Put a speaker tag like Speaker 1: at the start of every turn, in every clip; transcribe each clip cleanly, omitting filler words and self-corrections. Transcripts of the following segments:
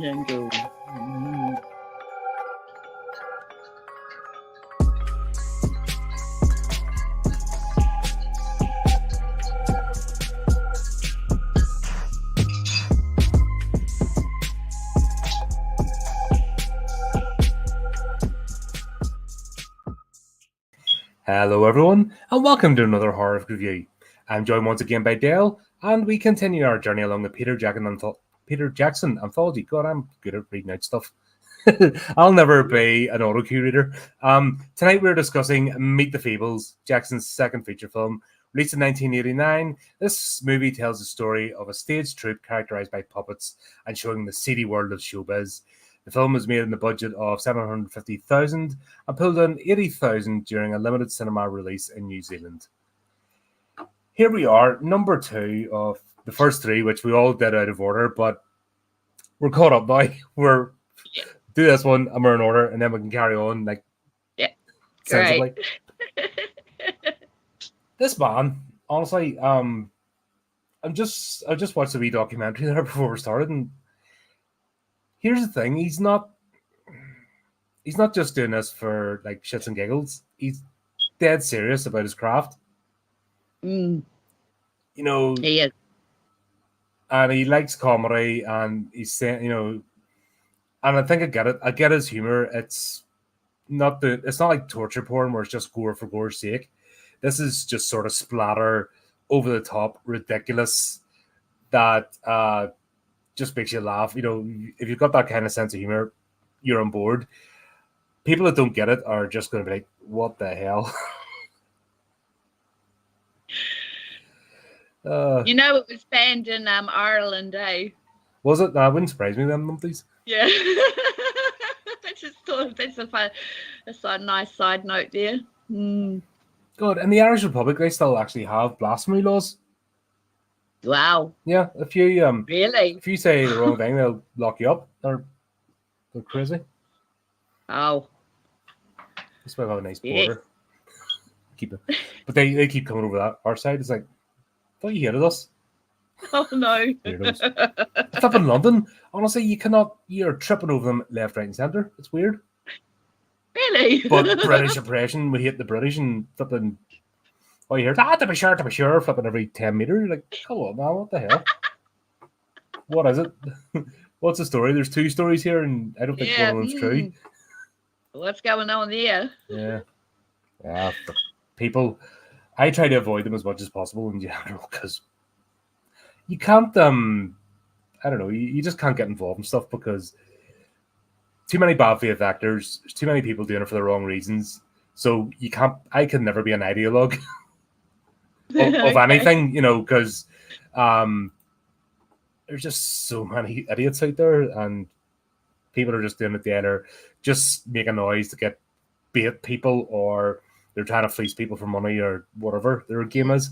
Speaker 1: Jungle.
Speaker 2: Hello everyone, and welcome to another horror review. I'm joined once again by Dale, and we continue our journey along the Peter Jackson anthology. God, I'm good at reading out stuff. I'll never be an autocue reader. Tonight we're discussing Meet the Feebles, Jackson's second feature film. Released in 1989, this movie tells the story of a stage troupe characterized by puppets and showing the seedy world of showbiz. The film was made in a budget of $750,000 and pulled in $80,000 during a limited cinema release in New Zealand. Here we are, number 2 of the first 3, which we all did out of order, but we're caught up now. We're do this one, and we're in order, and then we can carry on like sensibly. This man, honestly, I just watched a wee documentary there before we started, and here's the thing: he's not just doing this for like shits and giggles. He's dead serious about his craft.
Speaker 1: Mm.
Speaker 2: You know,
Speaker 1: He is.
Speaker 2: and he likes comedy, and he's saying, and I think I get it. I get his humor. It's not like torture porn where it's just gore for gore's sake. This is just sort of splatter, over the top, ridiculous that just makes you laugh. If you've got that kind of sense of humor, you're on board. People that don't get it are just going to be like, what the hell?
Speaker 1: It was banned in Ireland, eh?
Speaker 2: Was it? That wouldn't surprise me, them monthlies.
Speaker 1: Yeah. I just thought that's a nice side note there. Mm.
Speaker 2: God, in the Irish Republic, they still actually have blasphemy laws.
Speaker 1: Wow.
Speaker 2: Yeah, if you
Speaker 1: really,
Speaker 2: if you say the wrong thing, they'll lock you up. They're crazy.
Speaker 1: Oh.
Speaker 2: This might have a nice border. Keep it, but they keep coming over that our side. It's like, I thought you hated us.
Speaker 1: Oh no.
Speaker 2: It's up in London. Honestly, you're tripping over them left, right, and centre. It's weird.
Speaker 1: Really?
Speaker 2: But British oppression, we hate the British and flipping. Oh, you hear that? To be sure, flipping every 10 meters. You're like, come on, man, what the hell? What is it? What's the story? There's 2 stories here, and I don't think one of them's true.
Speaker 1: What's going on there?
Speaker 2: Yeah. People, I try to avoid them as much as possible in general because you can't. I don't know. You just can't get involved in stuff because too many bad faith actors. There's too many people doing it for the wrong reasons. So you can't. I can never be an ideologue of anything, because there's just so many idiots out there, and people are just doing it then, or just making noise to get bait people, or they're trying to fleece people for money, or whatever their game is.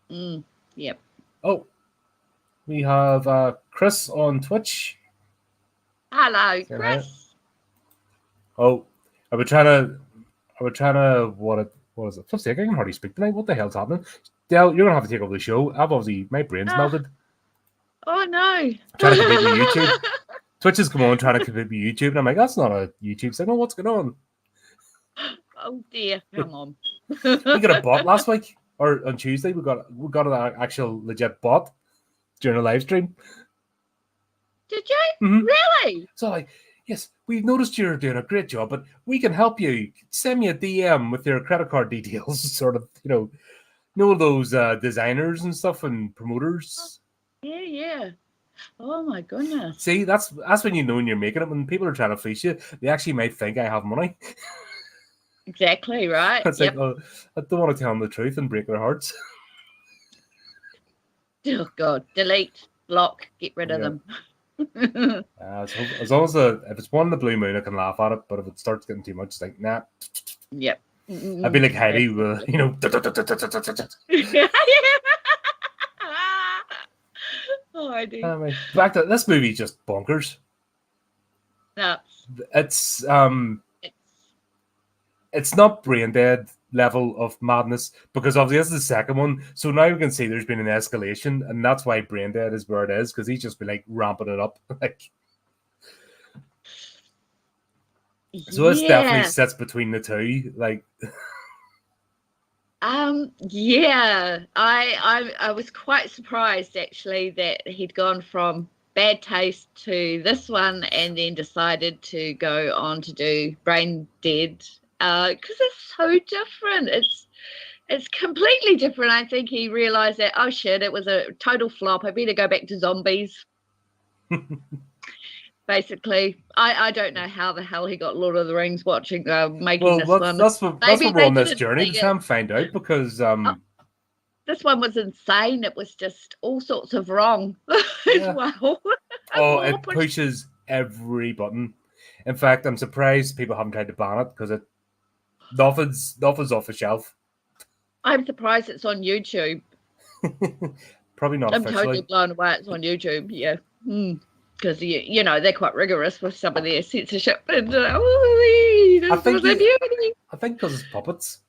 Speaker 1: Yep.
Speaker 2: Oh, we have Chris on Twitch.
Speaker 1: Hello, Chris.
Speaker 2: Oh, I was trying to what is it? Flip's sake, I can hardly speak tonight. What the hell's happening? Dale, you're gonna have to take over the show. My brain's melted.
Speaker 1: Oh no.
Speaker 2: Trying to compete with YouTube. Twitch has come on trying to compete with YouTube, and I'm like, that's not a YouTube signal. What's going on?
Speaker 1: Oh dear, come on.
Speaker 2: We got a bot last week, or on Tuesday. We got an actual legit bot during a live stream.
Speaker 1: Did you?
Speaker 2: Mm-hmm.
Speaker 1: Really?
Speaker 2: So like, yes, we've noticed you're doing a great job, but we can help you. Send me a DM with your credit card details, sort of, those designers and stuff and promoters.
Speaker 1: Yeah. Oh my goodness.
Speaker 2: See, that's when you know when you're making it. When people are trying to fleece you, they actually might think I have money.
Speaker 1: Exactly right.
Speaker 2: It's like, oh, I don't want to tell them the truth and break their hearts.
Speaker 1: Oh God! Delete, block, get rid of them.
Speaker 2: As long as if it's one in the blue moon, I can laugh at it. But if it starts getting too much, it's like, nah.
Speaker 1: Yep.
Speaker 2: I'd be like Heidi,
Speaker 1: Oh, I do.
Speaker 2: Back to this movie, just bonkers.
Speaker 1: No.
Speaker 2: It's not brain dead level of madness because obviously this is the second one. So now we can see there's been an escalation, and that's why brain dead is where it is because he's just been like ramping it up. Like So this definitely
Speaker 1: Yeah.
Speaker 2: sits between the two. Like,
Speaker 1: Yeah. I was quite surprised actually that he'd gone from Bad Taste to this one and then decided to go on to do Brain Dead. Because it's so different. It's completely different. I think he realized that, oh shit, it was a total flop. I better go back to zombies. Basically, I don't know how the hell he got Lord of the Rings making
Speaker 2: well,
Speaker 1: this one.
Speaker 2: that's
Speaker 1: Maybe
Speaker 2: what we're
Speaker 1: they
Speaker 2: on this
Speaker 1: didn't
Speaker 2: journey
Speaker 1: see
Speaker 2: to
Speaker 1: it.
Speaker 2: try and find out, because
Speaker 1: Oh, this one was insane. It was just all sorts of wrong as
Speaker 2: yeah.
Speaker 1: well.
Speaker 2: Oh,
Speaker 1: More
Speaker 2: it pushes every button. In fact, I'm surprised people haven't tried to ban it, because nothing's off the shelf.
Speaker 1: I'm surprised it's on YouTube.
Speaker 2: Probably not
Speaker 1: I'm totally
Speaker 2: officially.
Speaker 1: blown away it's on YouTube. Yeah. Because you know they're quite rigorous with some of their censorship, and
Speaker 2: I
Speaker 1: this
Speaker 2: think
Speaker 1: was a beauty.
Speaker 2: I think because it's puppets.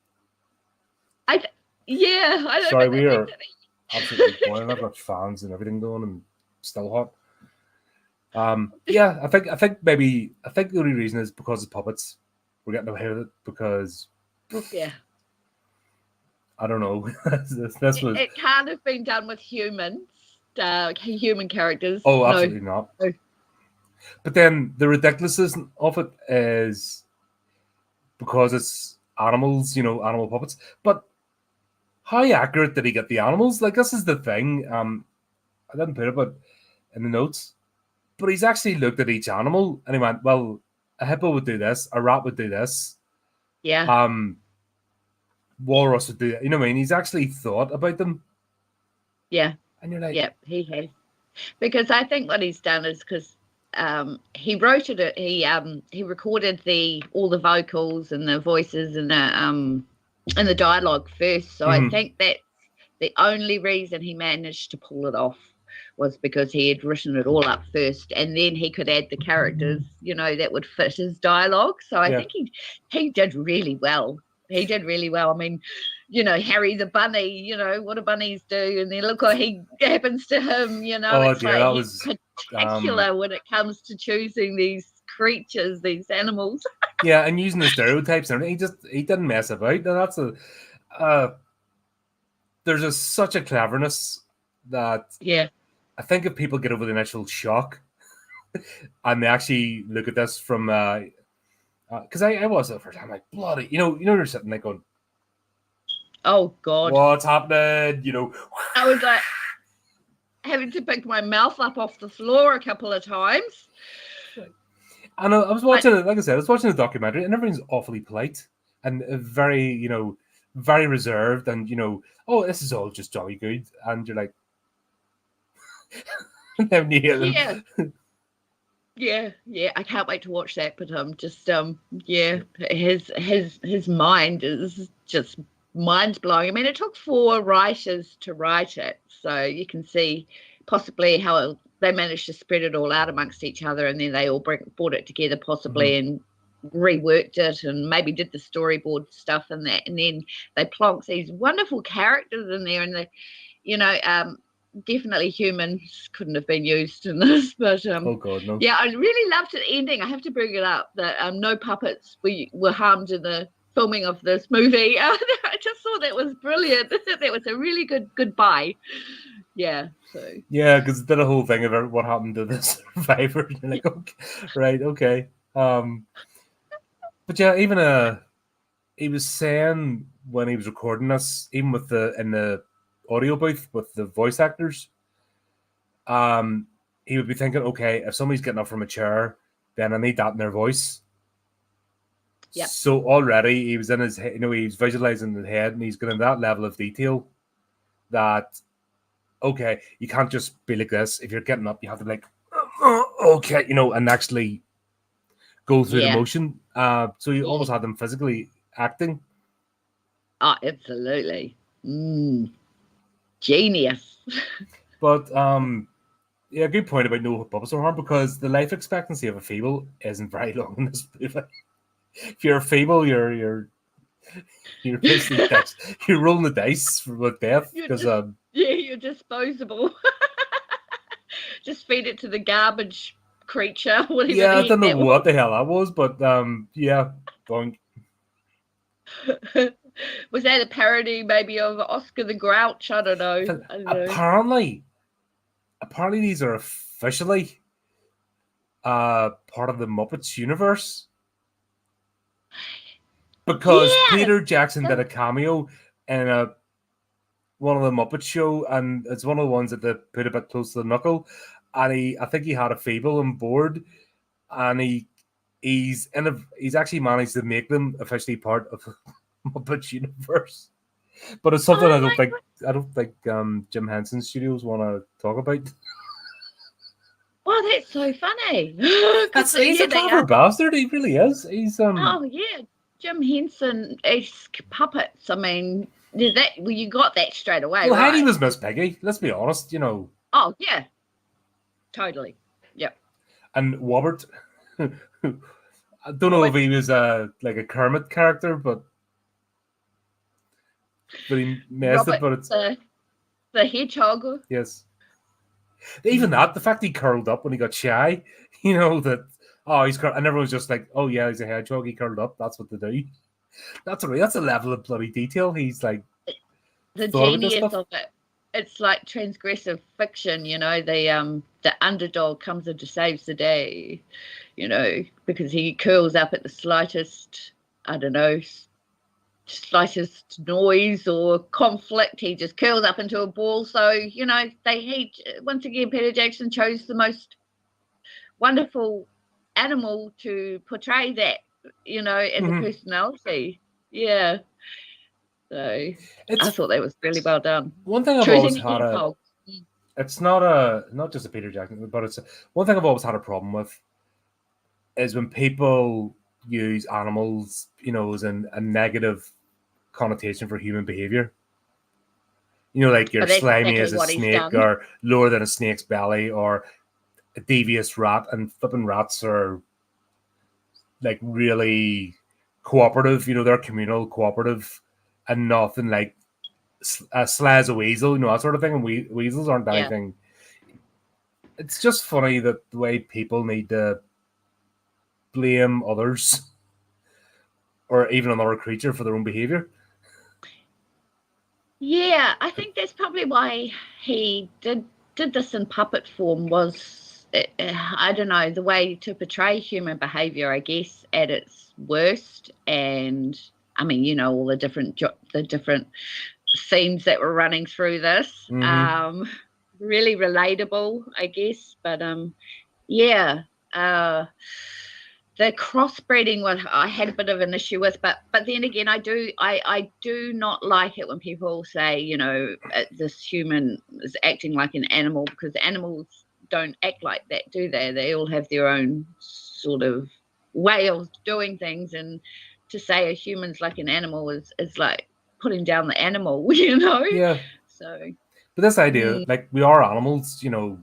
Speaker 1: Yeah, I don't
Speaker 2: Sorry,
Speaker 1: know.
Speaker 2: we are absolutely boiling. I've got fans and everything going, and still hot. Yeah, I think the only reason is because of puppets. We're getting away with it because
Speaker 1: Yeah,
Speaker 2: I don't know. this was
Speaker 1: it can't have been done with humans, human characters.
Speaker 2: oh,
Speaker 1: No.
Speaker 2: absolutely not.
Speaker 1: No.
Speaker 2: But then the ridiculousness of it is because it's animals, animal puppets. But how accurate did he get the animals? Like, this is the thing. I didn't put it, but in the notes. But he's actually looked at each animal and he went, "Well, a hippo would do this, a rat would do this,
Speaker 1: Yeah,
Speaker 2: walrus would do that." You know what I mean? He's actually thought about them,
Speaker 1: yeah,
Speaker 2: and you're like,
Speaker 1: yeah. He has, because I think what he's done is because he wrote it. He recorded all the vocals and the voices and the dialogue first. So I
Speaker 2: mhm.
Speaker 1: think that the only reason he managed to pull it off was because he had written it all up first, and then he could add the characters, that would fit his dialogue. So I
Speaker 2: Yeah,
Speaker 1: think he did really well. He did really well. I mean, Harry the bunny, what do bunnies do? And then look what he happens to him,
Speaker 2: oh
Speaker 1: it's
Speaker 2: dear,
Speaker 1: like
Speaker 2: that
Speaker 1: he's
Speaker 2: was um,
Speaker 1: particular when it comes to choosing these creatures, these animals.
Speaker 2: yeah, and using the stereotypes and everything. He didn't mess about. And that's uh, there's such a cleverness that
Speaker 1: Yeah.
Speaker 2: I think if people get over the initial shock and they actually look at this from because I was at first, I'm like, bloody, you're sitting there going,
Speaker 1: Oh God.
Speaker 2: what's happening?
Speaker 1: I was like having to pick my mouth up off the floor a couple of times.
Speaker 2: And I was watching it, like I said, I was watching the documentary, and everything's awfully polite and very, very reserved, and oh, this is all just jolly good, and you're like, and then you hear them,
Speaker 1: Yeah. I can't wait to watch that. But just yeah, his mind is just mind blowing. I mean, it took 4 writers to write it, so you can see possibly how they managed to spread it all out amongst each other, and then they all brought it together possibly and reworked it and maybe did the storyboard stuff and that, and then they plonked these wonderful characters in there, and definitely humans couldn't have been used in this, but
Speaker 2: oh god, no.
Speaker 1: yeah, I really loved the ending. I have to bring it up that no puppets were harmed in the filming of this movie. I just thought that was brilliant. That was a really good goodbye. Yeah. So
Speaker 2: Yeah, because it did a whole thing about what happened to the survivor. You're like, okay, right, okay. But yeah, even he was saying when he was recording this, even with in the audio booth with the voice actors, he would be thinking, okay, if somebody's getting up from a chair, then I need that in their voice.
Speaker 1: yeah.
Speaker 2: So already he was in his head, he's visualizing in his head, and he's getting that level of detail that, okay, you can't just be like this. If you're getting up, you have to be like, okay, and actually go through the
Speaker 1: Yeah.
Speaker 2: motion. So you
Speaker 1: Yeah.
Speaker 2: almost had them physically acting.
Speaker 1: Oh, absolutely. Genius.
Speaker 2: But yeah, good point about no puppets are harmed, because the life expectancy of a feeble isn't very long in this movie. If you're a feeble, you're basically you're rolling the dice with death, because
Speaker 1: you're disposable. Just feed it to the garbage creature, whatever
Speaker 2: Yeah, I
Speaker 1: the
Speaker 2: don't
Speaker 1: heck
Speaker 2: know
Speaker 1: that
Speaker 2: what the hell that was, but yeah, boink.
Speaker 1: was. Was that a parody maybe of Oscar the Grouch? I don't know.
Speaker 2: Apparently these are officially part of the Muppets universe. Because
Speaker 1: Yeah.
Speaker 2: Peter Jackson did a cameo in one of the Muppet Show, and it's one of the ones that they put a bit close to the knuckle. And I think he had a fable on board, and he's actually managed to make them officially part of the Muppet universe. But it's something
Speaker 1: Oh
Speaker 2: I
Speaker 1: my
Speaker 2: don't think Jim Henson Studios want to talk about.
Speaker 1: Wow, that's so funny.
Speaker 2: He's a clever bastard. He really is. He's
Speaker 1: Oh yeah, Jim Henson-esque puppets. I mean, you got that straight away,
Speaker 2: well,
Speaker 1: right?
Speaker 2: Heidi was Miss Piggy. Let's be honest, you know.
Speaker 1: Oh yeah, totally. Yep.
Speaker 2: And Wobbert, I don't know if he was like a Kermit character, but he messed it. But it's
Speaker 1: the hedgehog.
Speaker 2: Yes. Even that, the fact he curled up when he got shy, you know, that, oh, he's curled, and everyone's just like, oh, yeah, he's a hedgehog, he curled up, that's what they do. That's a level of bloody detail. He's like,
Speaker 1: the genius of it. It's like transgressive fiction, you know, the underdog comes in to saves the day, you know, because he curls up at the slightest, I don't know, slightest noise or conflict, he just curls up into a ball. So, you know, once again, Peter Jackson chose the most wonderful animal to portray that, you know, as a personality. Yeah. So I thought that was really well done.
Speaker 2: One thing I've always had it's not just a Peter Jackson, but it's one thing I've always had a problem with is when people use animals, you know, as a negative connotation for human behavior. You know, like you're slimy as a snake, or lower than a snake's belly, or a devious rat, and flipping rats are like really cooperative. You know, they're communal, cooperative, and nothing like sly as a weasel, you know, that sort of thing. And weasels aren't anything. It's just funny that the way people need to blame others or even another creature for their own behavior.
Speaker 1: Yeah, I think that's probably why he did this in puppet form. Was I don't know, the way to portray human behavior, I guess, at its worst. And I mean, you know, all the different themes that were running through this. Really relatable, I guess. But yeah, the crossbreeding what I had a bit of an issue with, but then again, I do not like it when people say, you know, this human is acting like an animal, because animals don't act like that, do they? They all have their own sort of way of doing things, and to say a human's like an animal is like putting down the animal, you know?
Speaker 2: Yeah.
Speaker 1: So,
Speaker 2: but this idea, like, we are animals, you know,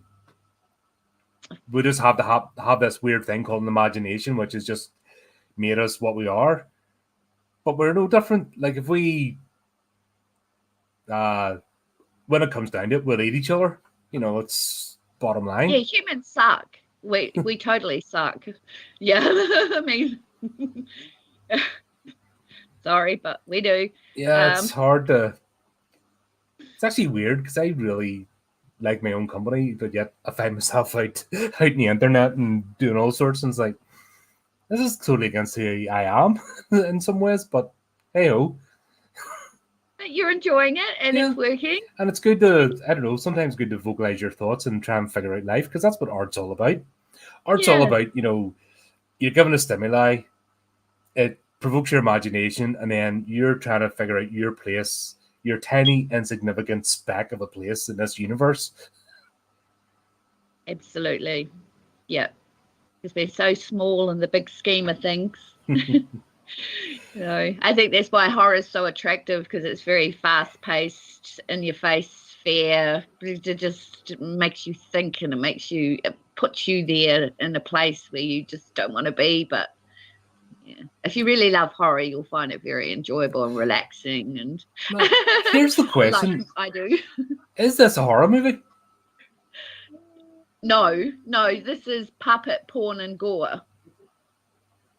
Speaker 2: we just have to have this weird thing called an imagination, which is just made us what we are. But we're no different. Like, if we, when it comes down to it, we'll eat each other. You know, it's bottom line.
Speaker 1: Yeah, humans suck. We totally suck. Yeah, I mean, sorry, but we do.
Speaker 2: Yeah, it's hard to. It's actually weird because I really like my own company, but yet I find myself out in the internet and doing all sorts, and it's like, this is totally against who I am in some ways, but hey ho.
Speaker 1: You're enjoying it, and it's working.
Speaker 2: And it's good to, I don't know, sometimes good to vocalize your thoughts and try and figure out life, because that's what art's all about. Art's all about, you know, you're given a stimuli, it provokes your imagination, and then you're trying to figure out your place, your tiny, insignificant speck of a place in this universe.
Speaker 1: Absolutely. Yeah. Because we're so small in the big scheme of things. You know, I think that's why horror is so attractive, because it's very fast-paced, in-your-face, fair. It just makes you think, and it puts you there in a place where you just don't want to be. But yeah, if you really love horror, you'll find it very enjoyable and relaxing. And
Speaker 2: now, here's the question:
Speaker 1: like I do.
Speaker 2: Is this a horror movie?
Speaker 1: No, this is puppet porn and gore.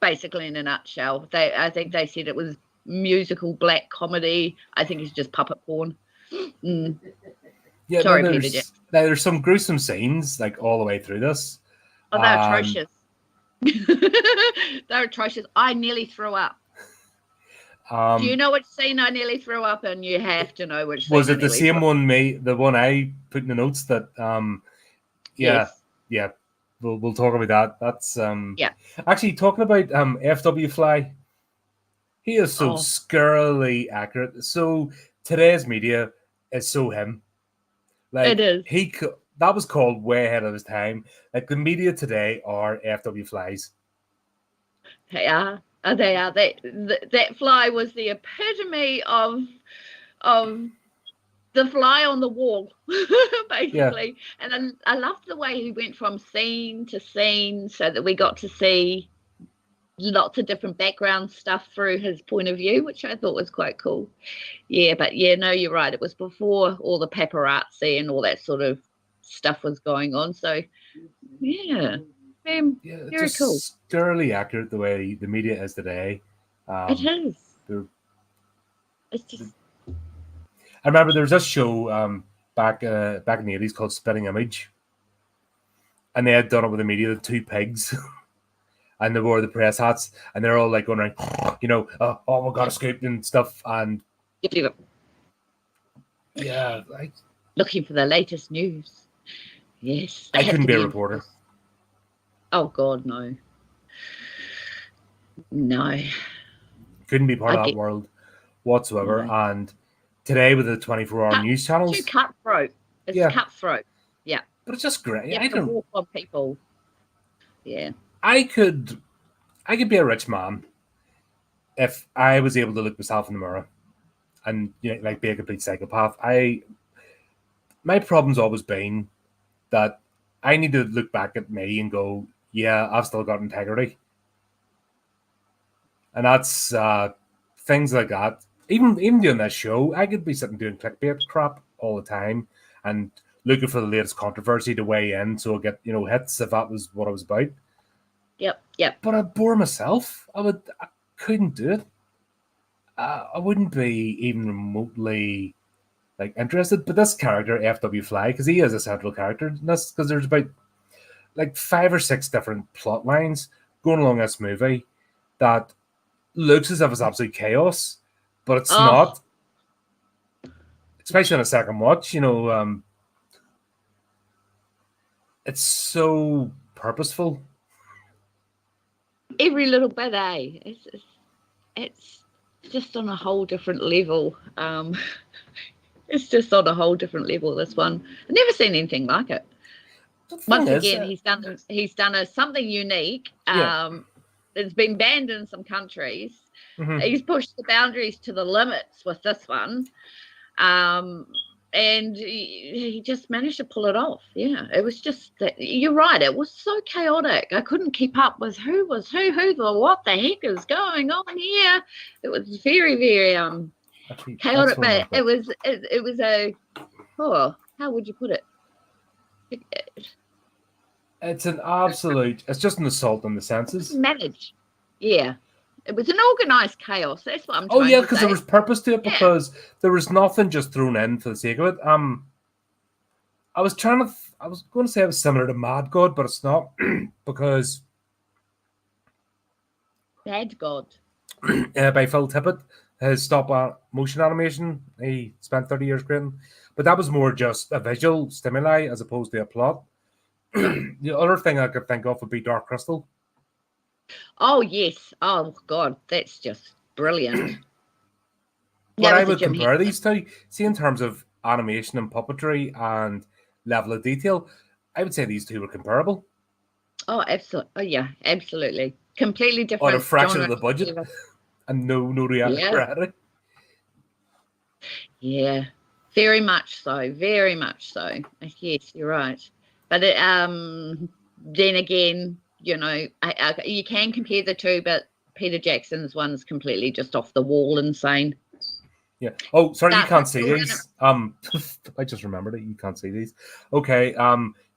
Speaker 1: Basically, in a nutshell, I think they said it was musical black comedy. I think it's just puppet porn.
Speaker 2: Yeah,
Speaker 1: Sorry, Peter Jackson.
Speaker 2: There's some gruesome scenes like all the way through this.
Speaker 1: Oh, they're atrocious. They're atrocious. I nearly threw up. Do you know which scene I nearly threw up in? You have to know which scene.
Speaker 2: Was it the same one? The one I put in the notes that
Speaker 1: Yes.
Speaker 2: Yeah. We'll talk about that. That's
Speaker 1: yeah.
Speaker 2: Actually, talking about FW Fly, he is so scarily accurate. So today's media is so him. Like
Speaker 1: it is.
Speaker 2: That was called way ahead of his time. Like the media today are FW Flies.
Speaker 1: They are. They are. That fly was the epitome of the fly on the wall, basically. Yeah. And I loved the way he went from scene to scene so that we got to see lots of different background stuff through his point of view, which I thought was quite cool. Yeah, but no, you're right. It was before all the paparazzi and all that sort of stuff was going on. So, yeah, very cool.
Speaker 2: Scarily accurate the way the media is today.
Speaker 1: It is. It's just...
Speaker 2: I remember there was this show back in the 80s called Spitting Image, and they had done it with the media, the two pigs, and they wore the press hats, and they're all like going around, oh, we got a scoop and stuff, and yeah, like
Speaker 1: looking for the latest news. Yes,
Speaker 2: I couldn't be a reporter.
Speaker 1: Oh God, no.
Speaker 2: Couldn't be part of that world whatsoever, and. Today with the 24-hour news channels,
Speaker 1: too cutthroat. It's cutthroat. Yeah,
Speaker 2: but it's just great.
Speaker 1: You have to walk on people. Yeah,
Speaker 2: I could be a rich man if I was able to look myself in the mirror and like be a complete psychopath. My problem's always been that I need to look back at me and go, yeah, I've still got integrity, and that's things like that. Even doing that show, I could be sitting doing clickbait crap all the time and looking for the latest controversy to weigh in, so I get hits if that was what I was about.
Speaker 1: Yep.
Speaker 2: But I'd bore myself. I couldn't do it. I wouldn't be even remotely like interested. But this character, FW Fly, because he is a central character in this, because there's about like 5 or 6 different plot lines going along this movie that looks as if it's absolute chaos. But it's not, especially on a second watch. It's so purposeful.
Speaker 1: Every little bit, it's just on a whole different level. It's just on a whole different level. This one, I've never seen anything like it. Once again, he's done something unique. It's been banned in some countries. Mm-hmm. He's pushed the boundaries to the limits with this one, and he just managed to pull it off. Yeah, it was just that. You're right. It was so chaotic. I couldn't keep up with who was who, what the heck is going on here. It was very, very chaotic. But it was a how would you put it?
Speaker 2: It's an absolute. It's just an assault on the senses.
Speaker 1: Managed. Yeah. It was an organised chaos. That's what I'm trying to say.
Speaker 2: Oh, yeah, because there was purpose to it, because there was nothing just thrown in for the sake of it. I was going to say it was similar to Mad God, but it's not, because...
Speaker 1: Mad God?
Speaker 2: By Phil Tippett, his stop-motion animation, he spent 30 years creating. But that was more just a visual stimuli as opposed to a plot. The other thing I could think of would be Dark Crystal.
Speaker 1: Oh, yes. Oh, God, that's just brilliant.
Speaker 2: But I would compare these two. See, in terms of animation and puppetry and level of detail, I would say these two were comparable.
Speaker 1: Oh, absolutely. Oh, yeah, absolutely. Completely different.
Speaker 2: On a fraction of the budget and no reality.
Speaker 1: Yeah, very much so. Very much so. Yes, you're right. But then again... you can compare the two, but Peter Jackson's one's completely just off the wall insane.
Speaker 2: Yeah. Oh, sorry, you can't see these. I just remembered it. You can't see these. Okay.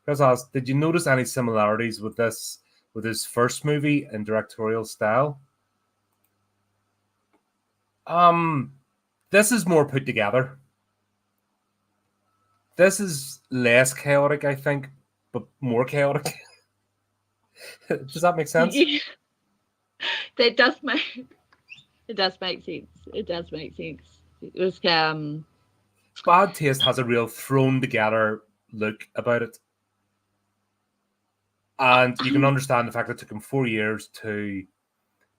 Speaker 2: Chris asked, did you notice any similarities with his first movie in directorial style? This is more put together. This is less chaotic, I think, but more chaotic. Does that make sense?
Speaker 1: Yeah. It does make sense. It does make sense. It was
Speaker 2: Bad Taste has a real thrown together look about it. And you can understand the fact that it took him 4 years to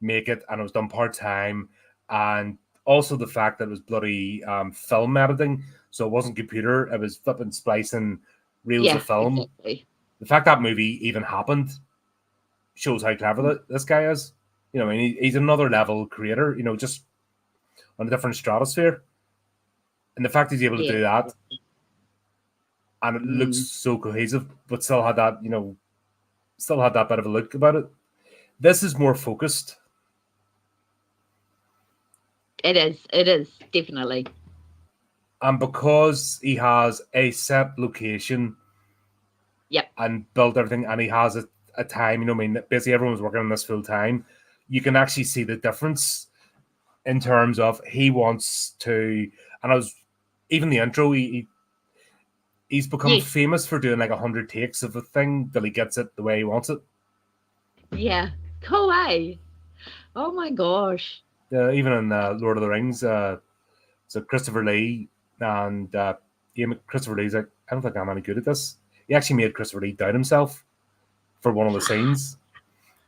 Speaker 2: make it, and it was done part-time, and also the fact that it was bloody film editing, so it wasn't computer, it was flipping splicing reels of film.
Speaker 1: Exactly.
Speaker 2: The fact that movie even happened shows how clever this guy is. You know, I mean, he's another level creator, you know, just on a different stratosphere. And the fact he's able to do that, and it looks so cohesive, but still had that, you know, still had that bit of a look about it. This is more focused.
Speaker 1: It is definitely.
Speaker 2: And because he has a set location, and built everything, and he has a time, you know, I mean, basically everyone's working on this full time. You can actually see the difference in terms of he wants to, and I was even the intro. He's become famous for doing like 100 takes of a thing till he gets it the way he wants it.
Speaker 1: Yeah, cool, eh? Oh my gosh.
Speaker 2: Even in Lord of the Rings, so Christopher Lee and Christopher Lee's like, I don't think I'm any good at this. He actually made Christopher Lee doubt himself for one of the scenes.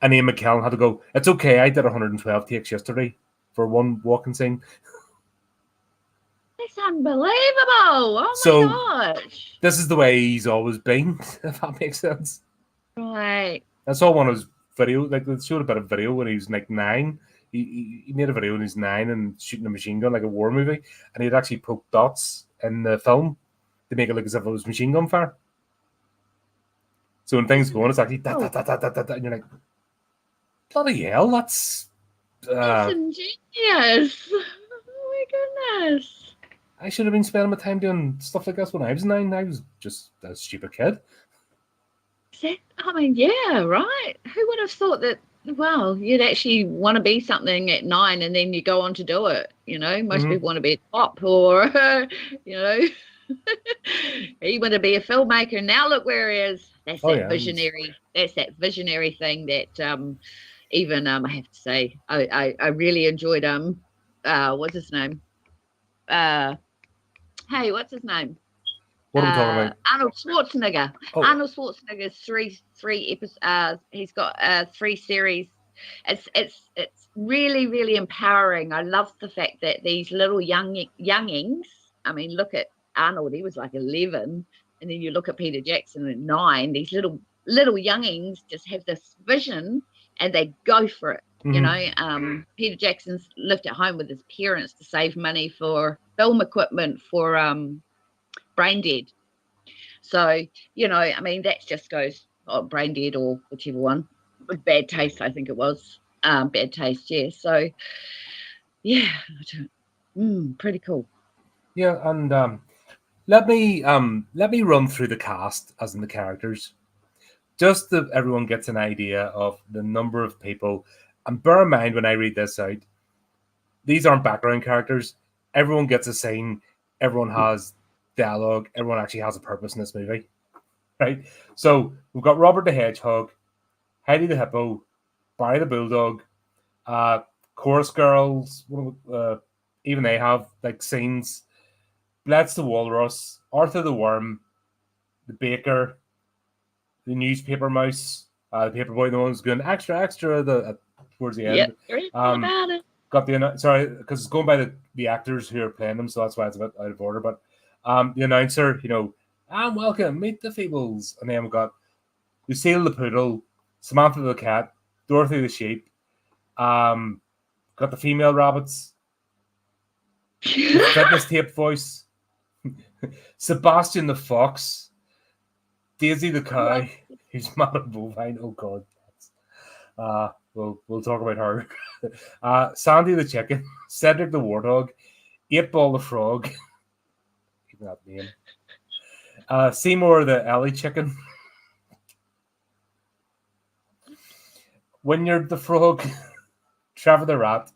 Speaker 2: And Ian McKellen had to go, it's okay, I did 112 takes yesterday for one walking scene.
Speaker 1: That's unbelievable. Oh my gosh.
Speaker 2: This is the way he's always been, if that makes sense.
Speaker 1: Right.
Speaker 2: I saw one of his videos, like they showed a bit of video when he was like 9. He made a video when he was 9 and shooting a machine gun like a war movie, and he'd actually poked dots in the film to make it look as if it was machine gun fire. So when things go on, it's actually da, da, da, da, da, da, and you're like, bloody hell, that's
Speaker 1: ingenious. Oh my goodness.
Speaker 2: I should have been spending my time doing stuff like this when I was 9. I was just a stupid kid.
Speaker 1: I mean, yeah, right. Who would have thought that, well, you'd actually want to be something at 9 and then you go on to do it, you know? Most people want to be a cop or, you know, he want to be a filmmaker. Now look where he is. That's visionary. That's that visionary thing that even I have to say, I really enjoyed what's his name? Hey, what's his name?
Speaker 2: What are we talking about?
Speaker 1: Arnold Schwarzenegger. Oh. Arnold Schwarzenegger's three episodes. He's got 3 series. It's really, really empowering. I love the fact that these little youngings. I mean, look at Arnold. He was like 11, and then you look at Peter Jackson at 9. These little youngings just have this vision, and they go for it. Mm-hmm. You know, Peter Jackson's lived at home with his parents to save money for film equipment for Brain Dead. So, you know, I mean, that just goes Brain Dead or whichever one. Bad Taste, I think it was. Bad Taste, yeah. So, yeah, pretty cool.
Speaker 2: Yeah, and let me run through the cast, as in the characters, just so everyone gets an idea of the number of people. And bear in mind when I read this out, these aren't background characters. Everyone gets a scene. Everyone has dialogue. Everyone actually has a purpose in this movie, right? So we've got Robert the Hedgehog, Heidi the Hippo, Barry the Bulldog, Chorus Girls. Even they have like scenes. Bletz the Walrus, Arthur the Worm, the Baker, the Newspaper Mouse, the Paperboy. The one who's going extra towards the end.
Speaker 1: About it.
Speaker 2: Got because it's going by the actors who are playing them, so that's why it's a bit out of order. But the announcer, you know, and welcome, Meet the Feebles. And then we've got Lucille the Poodle, Samantha the Cat, Dorothy the Sheep, got the female rabbits, the fitness tape voice, Sebastian the Fox, Daisy the Cow, who's Madame Bovine. Oh God. We'll talk about her. Sandy the Chicken, Cedric the Warthog, 8-Ball the Frog, even that name. Seymour the Alley Chicken, Wynyard the frog, Trevor the rat,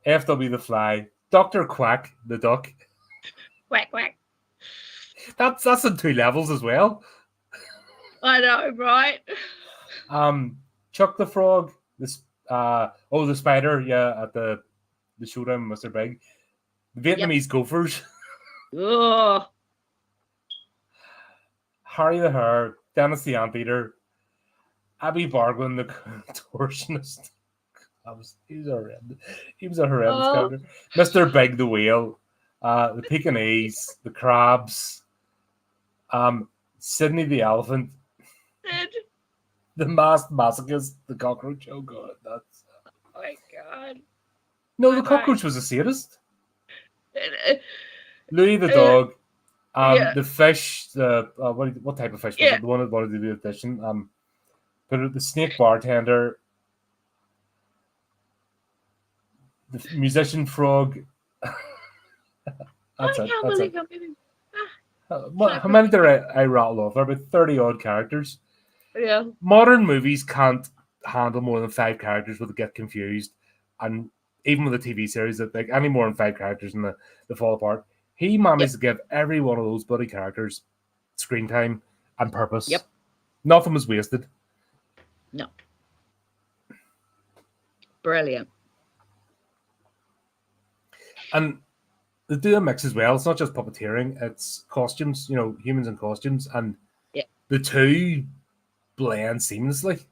Speaker 2: FW the fly, Dr. Quack the duck.
Speaker 1: Quack, quack.
Speaker 2: That's in 2 levels as well.
Speaker 1: I know, right?
Speaker 2: Chuck the frog, the spider, at the showdown with Mr. Big. The Vietnamese gophers.
Speaker 1: Oh,
Speaker 2: Harry the hare, Dennis the anteater, Abby Bargwin the contortionist. He was horrendous. He was a horrendous character. Mr. Big the whale, the Pekingese, the crabs, Sydney the elephant, the masked masochist, the cockroach. Oh god, that's.
Speaker 1: Oh my god.
Speaker 2: No, the cockroach was a sadist. Louis the dog, the fish. What type of fish was it? The one that wanted to do the fishing. But the snake bartender, the musician frog. That's it. That's it. How many did I rattle off? There are about 30 odd characters.
Speaker 1: Yeah.
Speaker 2: Modern movies can't handle more than 5 characters would get confused, and even with a TV series that like any more than 5 characters and they fall apart. He managed to give every one of those bloody characters screen time and purpose.
Speaker 1: Yep.
Speaker 2: Nothing was wasted.
Speaker 1: No. Brilliant. And
Speaker 2: they do a mix as well. It's not just puppeteering; it's costumes. Humans in costumes, and the two blend seamlessly.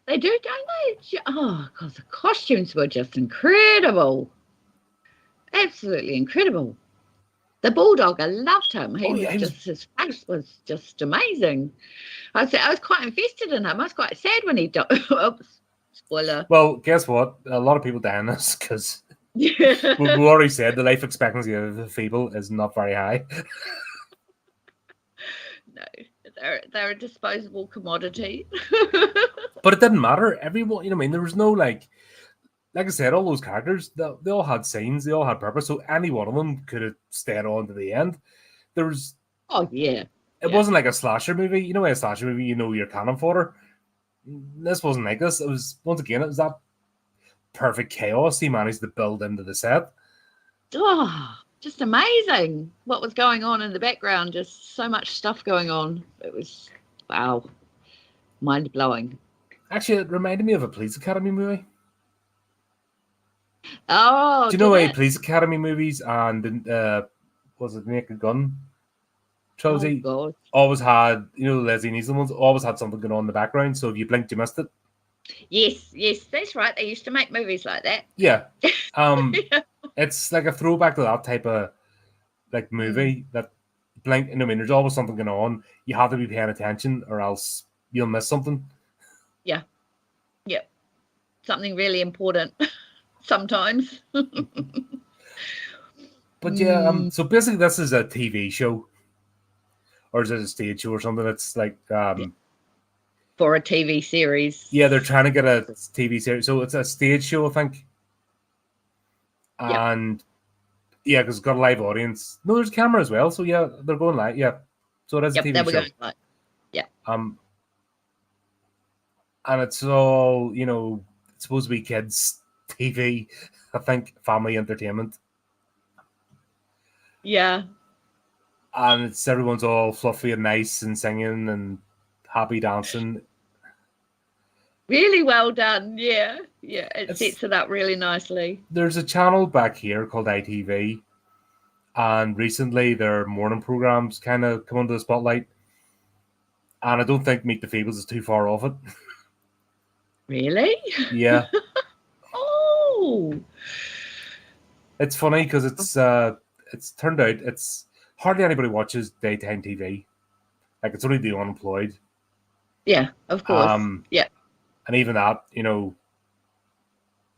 Speaker 1: They do, don't they? Oh, God, the costumes were just incredible. Absolutely incredible. The bulldog, I loved him. His face was just amazing. I was quite invested in him. I was quite sad when he died. Oops, spoiler.
Speaker 2: Well, guess what? A lot of people die in this because we already said the life expectancy of the feeble is not very high.
Speaker 1: No, they're a disposable commodity.
Speaker 2: But it didn't matter. Everyone, there was no like I said, all those characters, they all had scenes, they all had purpose, so any one of them could have stayed on to the end. There was...
Speaker 1: Oh, yeah.
Speaker 2: It wasn't like a slasher movie. You know, a slasher movie, your cannon fodder. This wasn't like this. It was, once again, it was that perfect chaos he managed to build into the set.
Speaker 1: Oh, just amazing what was going on in the background. Just so much stuff going on. It was, wow, mind-blowing.
Speaker 2: Actually, it reminded me of a Police Academy movie.
Speaker 1: Oh,
Speaker 2: do you know a Police Academy movies and was it Naked Gun trilogy?
Speaker 1: Oh,
Speaker 2: always had, the Leslie Nielsen ones always had something going on in the background, so if you blinked, you missed it.
Speaker 1: Yes, that's right. They used to make movies like that.
Speaker 2: Yeah. It's like a throwback to that type of like movie that blink. There's always something going on. You have to be paying attention, or else you'll miss something.
Speaker 1: Yeah. Something really important. Sometimes.
Speaker 2: But yeah, so basically this is a TV show, or is it a stage show or something? It's like
Speaker 1: for a TV series.
Speaker 2: Yeah, they're trying to get a TV series, so it's a stage show, I think. And yeah, because it's got a live audience. No, there's a camera as well, so yeah, they're going live. Yeah, so it is a TV show.
Speaker 1: Going live. Yeah.
Speaker 2: And it's all it's supposed to be kids TV, I think, family entertainment.
Speaker 1: Yeah.
Speaker 2: And everyone's all fluffy and nice and singing and happy dancing.
Speaker 1: Really well done. Yeah. It sets it up really nicely.
Speaker 2: There's a channel back here called ITV, and recently their morning programs kind of come under the spotlight. And I don't think Meet the Feebles is too far off it.
Speaker 1: Really?
Speaker 2: Yeah.
Speaker 1: Oh.
Speaker 2: It's funny because it's turned out it's hardly anybody watches daytime TV. Like, it's only the unemployed.
Speaker 1: Yeah, of course. Yeah.
Speaker 2: And even that,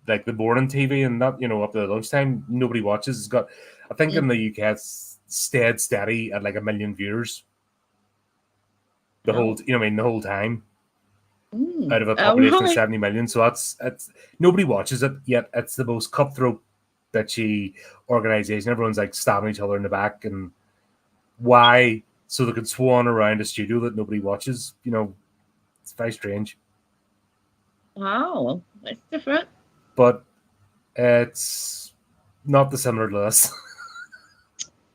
Speaker 2: like the morning TV and that, up to lunchtime, nobody watches. It's got, I think in the UK, it's stayed steady at like 1 million viewers. The whole time. Out of a population of 70 million. So it's nobody watches it, yet it's the most cutthroat, bitchy organization. Everyone's like stabbing each other in the back. And why? So they can swan around a studio that nobody watches. It's very strange.
Speaker 1: Oh, that's different.
Speaker 2: but it's not dissimilar to this.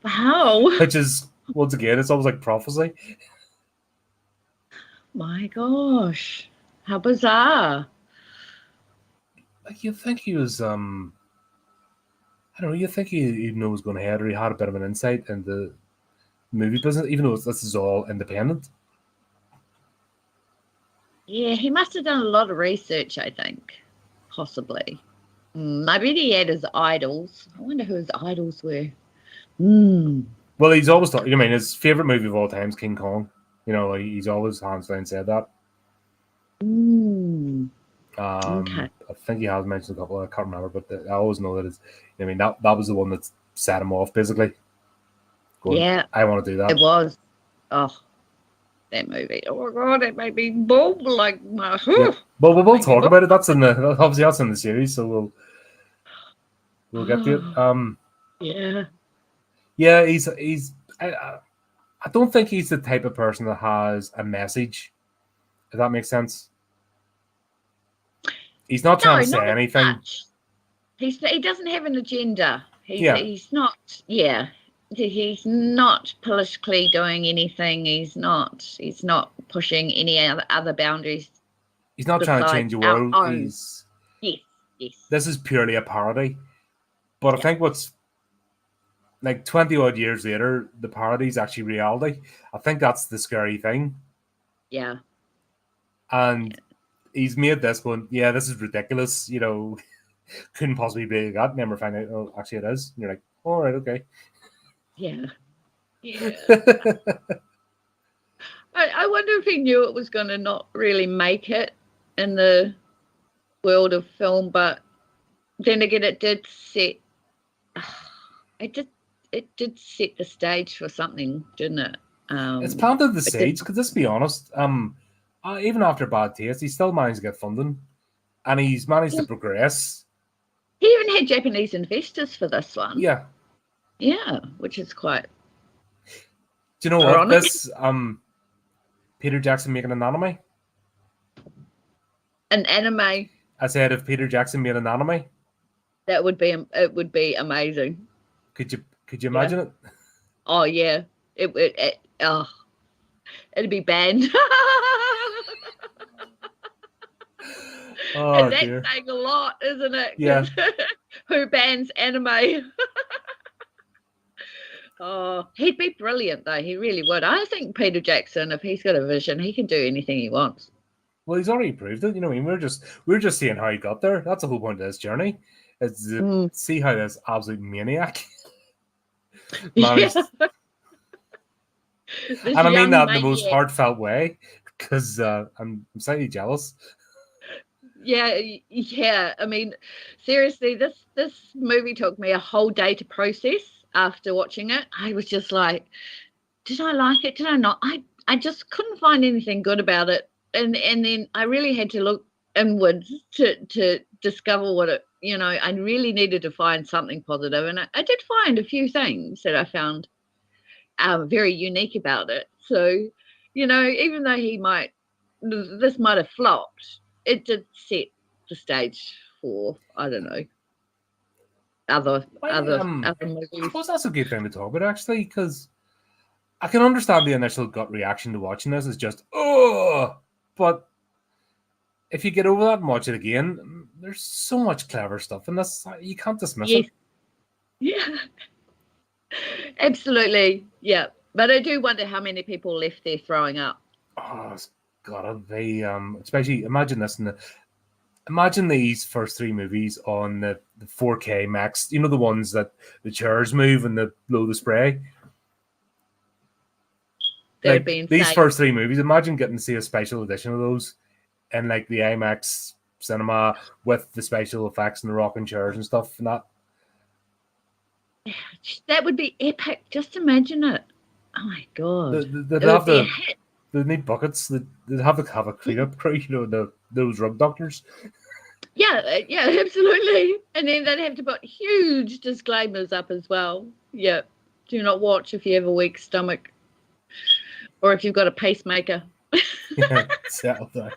Speaker 1: Wow.
Speaker 2: Which is, once again, it's almost like prophecy.
Speaker 1: My gosh. How bizarre.
Speaker 2: Like, you think he was, I don't know, you think he knew what was going ahead, or he had a bit of an insight in the movie business, even though this is all independent.
Speaker 1: Yeah, he must have done a lot of research, I think. Possibly. Maybe he had his idols. I wonder who his idols were.
Speaker 2: Well, he's always thought, I mean, his favourite movie of all time is King Kong. You know, he's always hands down said that.
Speaker 1: Okay.
Speaker 2: I think he has mentioned a couple, I can't remember, but I always know that it's, I mean, that was the one that set him off, basically. Going,
Speaker 1: Yeah,
Speaker 2: I want to do that.
Speaker 1: it was. Oh, that movie. Oh, my God, it made me boom like my...
Speaker 2: Yeah. Well, we'll talk about it. That's in the, obviously that's in the series, so we'll get to it.
Speaker 1: Yeah.
Speaker 2: Yeah, he's I don't think he's the type of person that has a message, if that makes sense. He's not trying to say anything.
Speaker 1: Much. He doesn't have an agenda.
Speaker 2: Yeah.
Speaker 1: He's not, yeah. He's not politically doing anything. He's not pushing any other boundaries.
Speaker 2: He's not trying to change the world.
Speaker 1: Yes.
Speaker 2: This is purely a parody. But I think what's like 20 odd years later, the parody is actually reality. I think that's the scary thing.
Speaker 1: Yeah.
Speaker 2: And he's made this going, yeah, this is ridiculous. You know, couldn't possibly be that. Never find out, oh, actually it is. And you're like, all right, okay.
Speaker 1: Yeah. I wonder if he knew it was going to not really make it in the world of film, but then again, it did set set the stage for something, didn't it?
Speaker 2: It's planted the seeds, because let's be honest, even after Bad Taste, he still managed to get funding, and he's managed to progress.
Speaker 1: He even had Japanese investors for this one.
Speaker 2: Yeah,
Speaker 1: which is quite.
Speaker 2: Do you know ironic. What this? Peter Jackson making an anime.
Speaker 1: An anime.
Speaker 2: I said, if Peter Jackson made an anime,
Speaker 1: it would be amazing.
Speaker 2: Could you imagine it?
Speaker 1: Oh yeah, it'd be banned.
Speaker 2: Oh,
Speaker 1: and that's
Speaker 2: dear.
Speaker 1: saying a lot, isn't it?
Speaker 2: Yeah.
Speaker 1: Who bans anime? Oh, he'd be brilliant though. He really would. I think Peter Jackson, if he's got a vision, he can do anything he wants.
Speaker 2: Well, he's already proved it. You know, I mean, we're just seeing how he got there. That's the whole point of this journey. Is to see how this absolute maniac managed. Yeah. And I mean that in the most heartfelt way, because I'm slightly jealous.
Speaker 1: Yeah. I mean, seriously, this movie took me a whole day to process. After watching it, I was just like, did I like it? Did I not? I just couldn't find anything good about it. And then I really had to look inwards to discover what it, you know, I really needed to find something positive. And I did find a few things that I found very unique about it. So, you know, even though this might have flopped, it did set the stage for, I don't know, other movies.
Speaker 2: I suppose that's a good thing to talk about, actually, because I can understand the initial gut reaction to watching this is just, oh, but if you get over that and watch it again, there's so much clever stuff in this. You can't dismiss it.
Speaker 1: Yeah, absolutely. Yeah, but I do wonder how many people left there throwing up.
Speaker 2: Oh, it's gotta be. Especially imagine this Imagine these first three movies on the 4K Max. You know, the ones that the chairs move and the blow the spray. Like, these first three movies, imagine getting to see a special edition of those in like the IMAX cinema with the special effects and the rocking chairs and stuff and that.
Speaker 1: That would be epic. Just imagine it. Oh my god.
Speaker 2: They'd need buckets. They'd have to have a cleanup crew, you know, those rug doctors.
Speaker 1: Yeah, absolutely. And then they'd have to put huge disclaimers up as well. Yeah, do not watch if you have a weak stomach or if you've got a pacemaker.
Speaker 2: Yeah, settle down.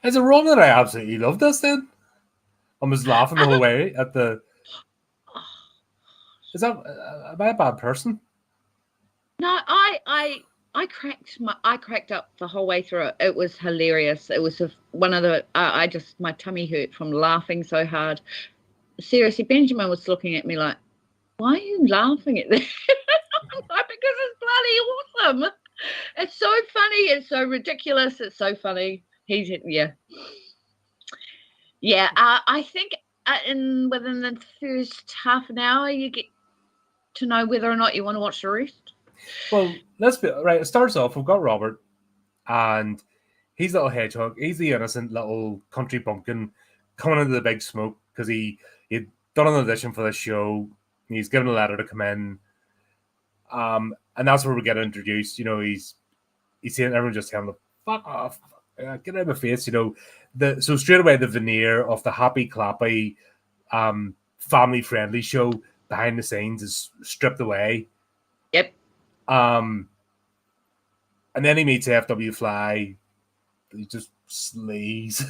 Speaker 2: Is it wrong that I absolutely love this then? I was laughing the whole way at the... Is that... am I a bad person?
Speaker 1: No, I cracked up the whole way through it. It was hilarious. It was one of the I just my tummy hurt from laughing so hard. Seriously, Benjamin was looking at me like, "Why are you laughing at this?" Like, because it's bloody awesome. It's so funny. It's so ridiculous. It's so funny. Yeah. I think within the first half an hour, you get to know whether or not you want to watch the rest.
Speaker 2: Well, let's be right. It starts off. We've got Robert, and he's a little hedgehog. He's the innocent little country bumpkin coming into the big smoke because he'd done an audition for this show. He's given a letter to come in, and that's where we get introduced. You know, he's saying everyone just telling him, "Fuck off, get out of my face." You know, so straight away the veneer of the happy clappy, family friendly show behind the scenes is stripped away.
Speaker 1: Yep.
Speaker 2: And then he meets FW Fly. He just sleaze.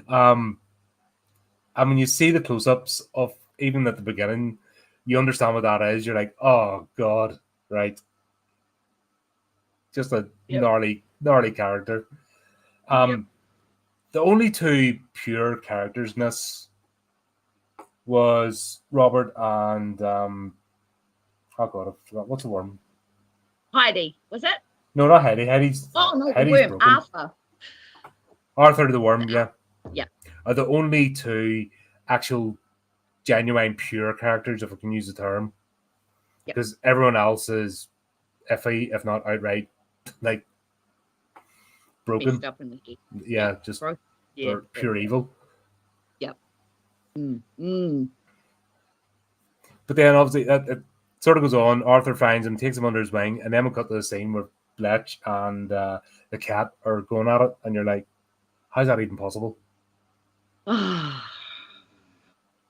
Speaker 2: And when you see the close-ups of even at the beginning, you understand what that is. You're like, oh god, right? Just a gnarly character. The only two pure characters in this was Robert and oh god, I forgot. What's the worm?
Speaker 1: Heidi, was it?
Speaker 2: No, not Heidi. Heidi's
Speaker 1: the worm.
Speaker 2: broken. Arthur the worm, yeah.
Speaker 1: Yeah.
Speaker 2: Are the only two actual genuine pure characters, if I can use the term. Because everyone else is iffy, if not outright, like broken.
Speaker 1: Up in the head.
Speaker 2: Yeah, just pure evil.
Speaker 1: Yep.
Speaker 2: But then obviously it sort of goes on. Arthur finds him, takes him under his wing, and then we cut to the scene where Fletch and the cat are going at it, and you're like, how's that even possible?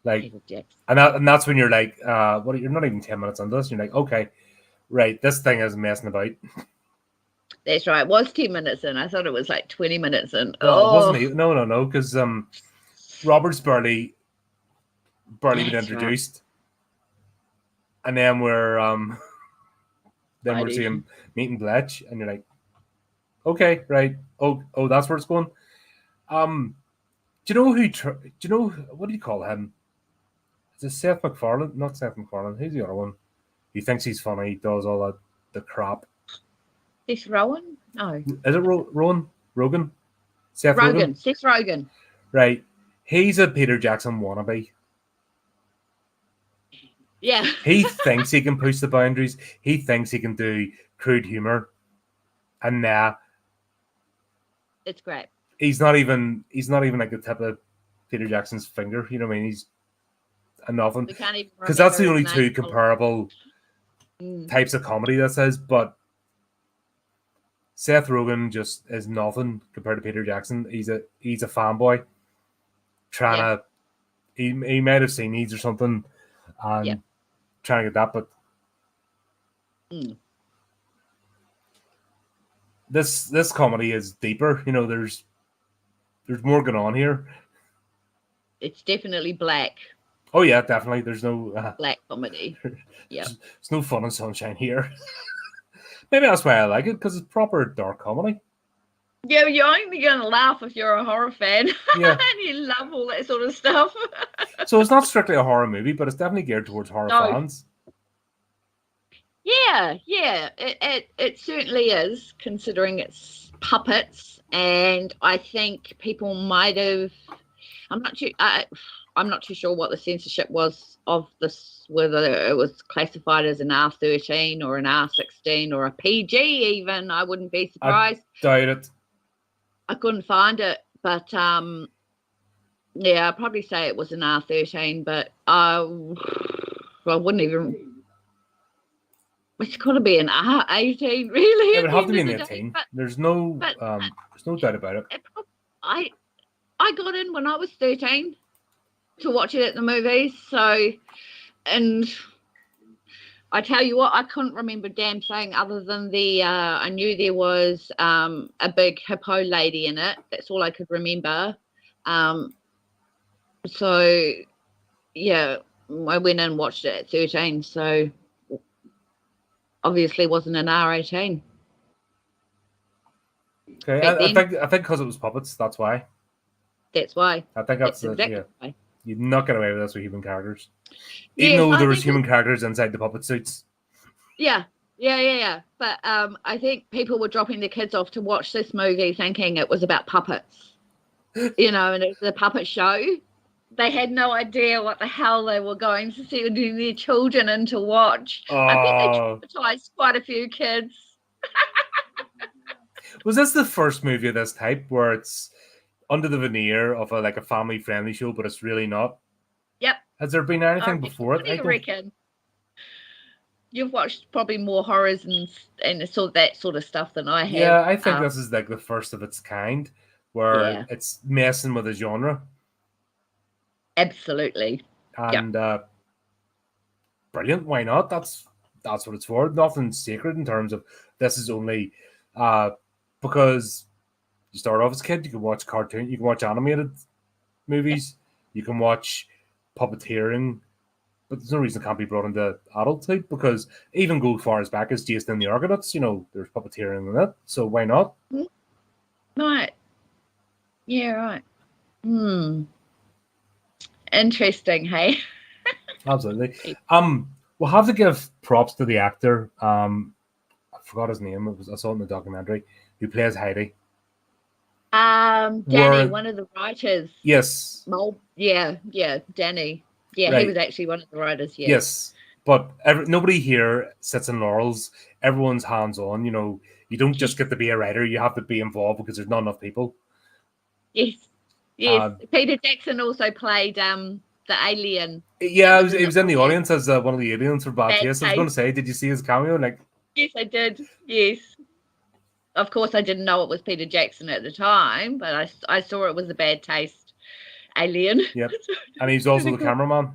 Speaker 2: Like, and that's when you're like, you're not even 10 minutes into this. You're like, okay, right, this thing is messing about.
Speaker 1: That's right. It was 10 minutes in. I thought it was like 20 minutes in.
Speaker 2: It wasn't even, no, because Robert's barely been introduced. Right. And then we're seeing meeting Fletch, and you're like, okay, right. Oh, that's where it's going. Do you know what do you call him? Is it Seth MacFarlane? Not Seth MacFarlane. Who's the other one? He thinks he's funny. He does all the crap.
Speaker 1: Seth Rowan? No.
Speaker 2: Is it Rowan? Rogan? Seth
Speaker 1: Rogan. Seth Rogan.
Speaker 2: Right. He's a Peter Jackson wannabe.
Speaker 1: Yeah.
Speaker 2: He thinks he can push the boundaries. He thinks he can do crude humor. And
Speaker 1: it's great.
Speaker 2: He's not even like the tip of Peter Jackson's finger. You know what I mean? He's a nothing. Because that's the only two comparable types of comedy that says, but Seth Rogen just is nothing compared to Peter Jackson. He's a fanboy trying to he might have seen needs or something and trying to get that, but this comedy is deeper. You know, there's more going on here.
Speaker 1: It's definitely black.
Speaker 2: Oh yeah, definitely. There's no
Speaker 1: black comedy. Yeah,
Speaker 2: there's no fun and sunshine here. Maybe that's why I like it, because it's proper dark comedy.
Speaker 1: Yeah, you're only going to laugh if you're a horror fan.
Speaker 2: Yeah.
Speaker 1: And you love all that sort of stuff.
Speaker 2: So it's not strictly a horror movie, but it's definitely geared towards horror fans.
Speaker 1: Yeah. It certainly is, considering it's puppets. And I think people might have... I'm not too sure what the censorship was of this, whether it was classified as an R13 or an R16 or a PG even. I wouldn't be surprised.
Speaker 2: I doubt it.
Speaker 1: I couldn't find it, but I'd probably say it was an R13, but I wouldn't even... It's got to be an R18, really.
Speaker 2: It would have to be an 18. There's no doubt about it.
Speaker 1: I got in when I was 13 to watch it at the movies, so, and I tell you what, I couldn't remember a damn thing other than I knew there was a big hippo lady in it. That's all I could remember. So, yeah, I went and watched it at 13, so obviously wasn't an R18.
Speaker 2: Okay, I think because it was puppets, that's why.
Speaker 1: That's why.
Speaker 2: I think that's
Speaker 1: exactly why.
Speaker 2: You'd not get away with this with human characters. Even though there was human characters inside the puppet suits.
Speaker 1: Yeah. But I think people were dropping their kids off to watch this movie thinking it was about puppets. And it was a puppet show. They had no idea what the hell they were going to see their children in to watch. I think they traumatized quite a few kids.
Speaker 2: Was this the first movie of this type where it's under the veneer of a family-friendly show, but it's really not?
Speaker 1: Yep.
Speaker 2: Has there been anything before it?
Speaker 1: What do you reckon? You've watched probably more horrors and that sort of stuff than I have.
Speaker 2: Yeah, I think this is the first of its kind where it's messing with a genre.
Speaker 1: Absolutely.
Speaker 2: And brilliant. Why not? That's what it's for. Nothing sacred in terms of this is only because you start off as a kid, you can watch cartoon, you can watch animated movies, you can watch puppeteering, but there's no reason it can't be brought into adulthood because even go far as back as Jason and the Argonauts, there's puppeteering in it, so why not?
Speaker 1: Right. Yeah, right. Interesting, hey?
Speaker 2: Absolutely. We'll have to give props to the actor. I forgot his name. I saw it in the documentary. Who plays Heidi?
Speaker 1: Danny, one of the writers.
Speaker 2: Yes.
Speaker 1: Yeah, Danny. Yeah, right. He was actually one of the writers. Yeah.
Speaker 2: Yes, but nobody here sits in laurels. Everyone's hands-on. You don't just get to be a writer. You have to be involved because there's not enough people.
Speaker 1: Yes. Peter Jackson also played the alien.
Speaker 2: Yeah, he was in the audience as one of the aliens for Bad Taste. I was going to say, did you see his cameo?
Speaker 1: Yes, I did. Yes. Of course, I didn't know it was Peter Jackson at the time, but I saw it was a Bad Taste alien.
Speaker 2: Yep. And he's also the cameraman.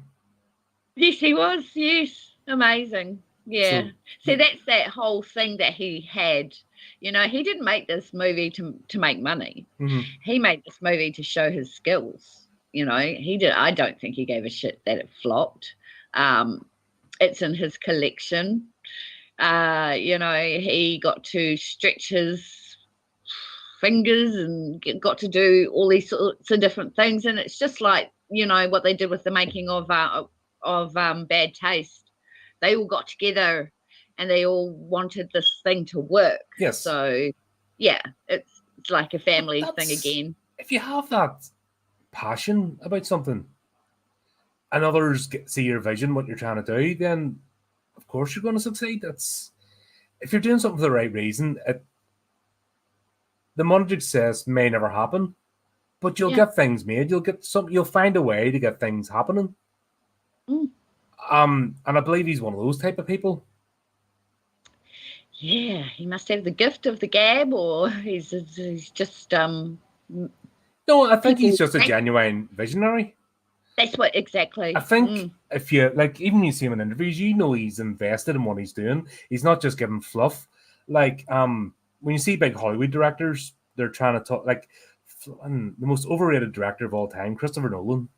Speaker 1: Yes, he was. Yes. Amazing. Yeah. So that's that whole thing that he had. He didn't make this movie to make money.
Speaker 2: Mm-hmm.
Speaker 1: He made this movie to show his skills. He did. I don't think he gave a shit that it flopped. It's in his collection. He got to stretch his fingers and got to do all these sorts of different things. And it's just like, what they did with the making of Bad Taste. They all got together and they all wanted this thing to work.
Speaker 2: Yes.
Speaker 1: So, yeah, it's like a family thing again.
Speaker 2: If you have that passion about something and others see your vision, what you're trying to do, then of course you're going to succeed. If you're doing something for the right reason, the monetary success may never happen, but you'll get things made. You'll find a way to get things happening. And I believe he's one of those type of people.
Speaker 1: Yeah, he must have the gift of the gab, or he's just
Speaker 2: No, I think he's just a genuine visionary.
Speaker 1: That's what exactly.
Speaker 2: I think if you even you see him in interviews, he's invested in what he's doing. He's not just giving fluff. When you see big Hollywood directors, they're trying to talk the most overrated director of all time, Christopher Nolan.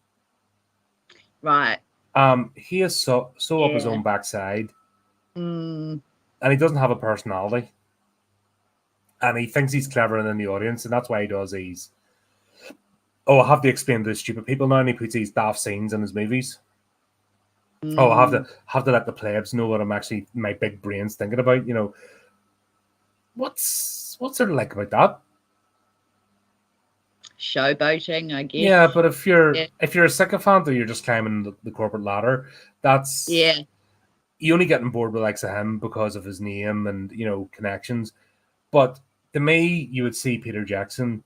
Speaker 1: Right.
Speaker 2: He is so up his own backside. And he doesn't have a personality. And he thinks he's cleverer than the audience, and that's why he does these. I have to explain to the stupid people now, and he puts these daft scenes in his movies. I have to let the plebs know what my big brain's thinking about. What's sort of like about that?
Speaker 1: Showboating, I guess.
Speaker 2: Yeah, but if you're a sycophant or you're just climbing the corporate ladder, that's you only get on board with likes of him because of his name and connections. But to me, you would see Peter Jackson,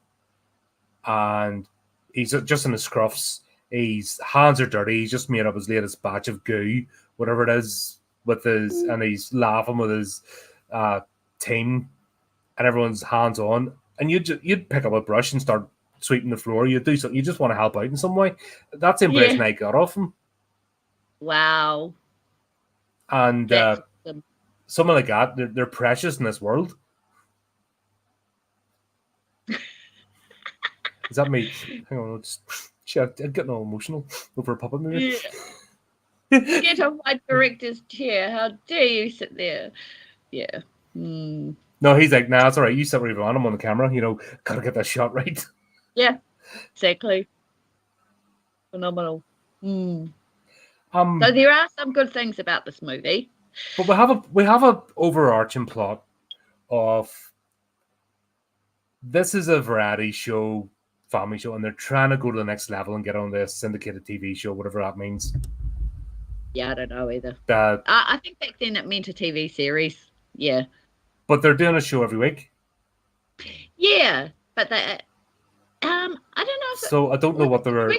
Speaker 2: and he's just in his scruffs. His hands are dirty. He's just made up his latest batch of goo, whatever it is, and he's laughing with his team, and everyone's hands on. And you'd pick up a brush and start sweeping the floor. You'd do something. You just want to help out in some way. That's the impression I got off him.
Speaker 1: Wow.
Speaker 2: And
Speaker 1: Jackson.
Speaker 2: someone like that, they're precious in this world. Is that me? Hang on, I'm getting all emotional over a puppet movie.
Speaker 1: Yeah. Get off my director's chair. How dare you sit there? Yeah. Mm.
Speaker 2: No, he's like, nah, it's all right. You sit where you want. I'm on the camera. Gotta get that shot right.
Speaker 1: Yeah, exactly. Phenomenal. Mm. So there are some good things about this movie.
Speaker 2: But we have a overarching plot of this is a variety show, family show, and they're trying to go to the next level and get on this syndicated TV show, whatever that means.
Speaker 1: Yeah, I don't know either. I think back then it meant a TV series. Yeah.
Speaker 2: But they're doing a show every week.
Speaker 1: Yeah, but they, I don't know.
Speaker 2: So I don't know what they were.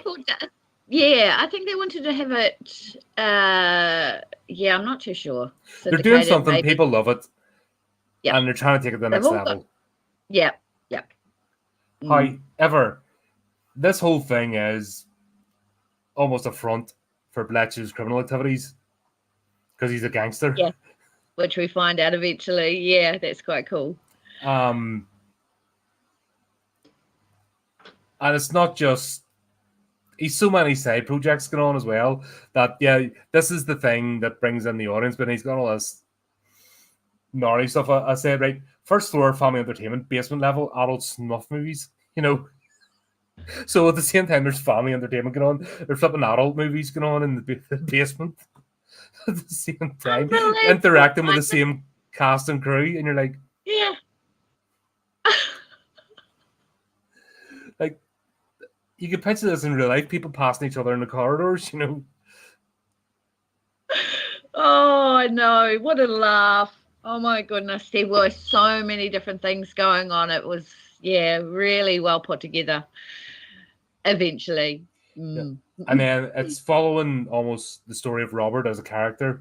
Speaker 1: Yeah, I think they wanted to have it. Yeah, I'm not too sure.
Speaker 2: They're doing something. Maybe. People love it.
Speaker 1: Yeah.
Speaker 2: And they're trying to take it to the next level.
Speaker 1: Yeah.
Speaker 2: However, this whole thing is almost a front for Bletch's criminal activities because he's a gangster.
Speaker 1: Yeah, which we find out eventually. Yeah, that's quite cool.
Speaker 2: And it's not just he's so many side projects going on as well that this is the thing that brings in the audience. But he's got all this gnarly stuff. I said right, first floor family entertainment, basement level adult snuff movies. So at the same time, there's family entertainment going on. There's flipping adult movies going on in the basement at the same time, interacting with the same cast and crew, and you're like,
Speaker 1: yeah.
Speaker 2: Like, you could picture this in real life, people passing each other in the corridors,
Speaker 1: Oh, I know. What a laugh. Oh, my goodness. There were so many different things going on. It was, really well put together eventually.
Speaker 2: Yeah. And then it's following almost the story of Robert as a character,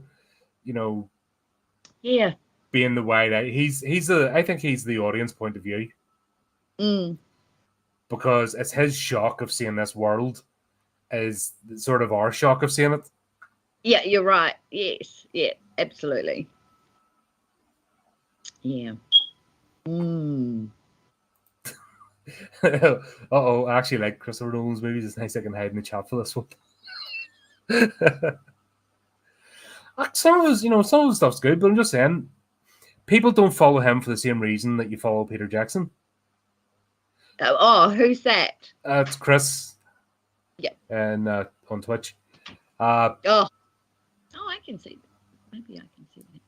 Speaker 1: Yeah.
Speaker 2: Being the wide eye. I think he's the audience point of view. Because it's his shock of seeing this world is sort of our shock of seeing it.
Speaker 1: Yeah, you're right. Yes. Yeah, absolutely. Yeah.
Speaker 2: Uh-oh, I actually like Christopher Nolan's movies. It's nice I can hide in the chat for this one. Some of the stuff's good, but I'm just saying, people don't follow him for the same reason that you follow Peter Jackson.
Speaker 1: Oh, who's that?
Speaker 2: It's Chris.
Speaker 1: Yeah.
Speaker 2: And on Twitch.
Speaker 1: I can see that. Maybe I can see that.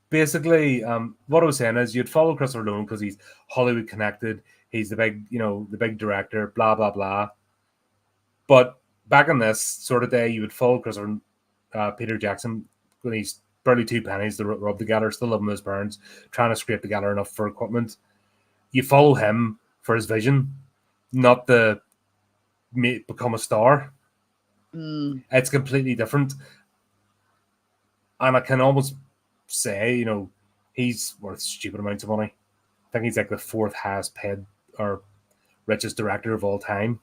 Speaker 2: Basically, what I was saying is you'd follow Christopher Nolan because he's Hollywood connected. He's the big director, blah, blah, blah. But back in this sort of day, you would follow Peter Jackson when he's barely 2 pennies to rub together, still living with his parents, trying to scrape together enough for equipment. You follow him for his vision, not the become a star. It's completely different. And I can almost say, he's worth stupid amounts of money. I think he's like the 4th highest paid or richest director of all time.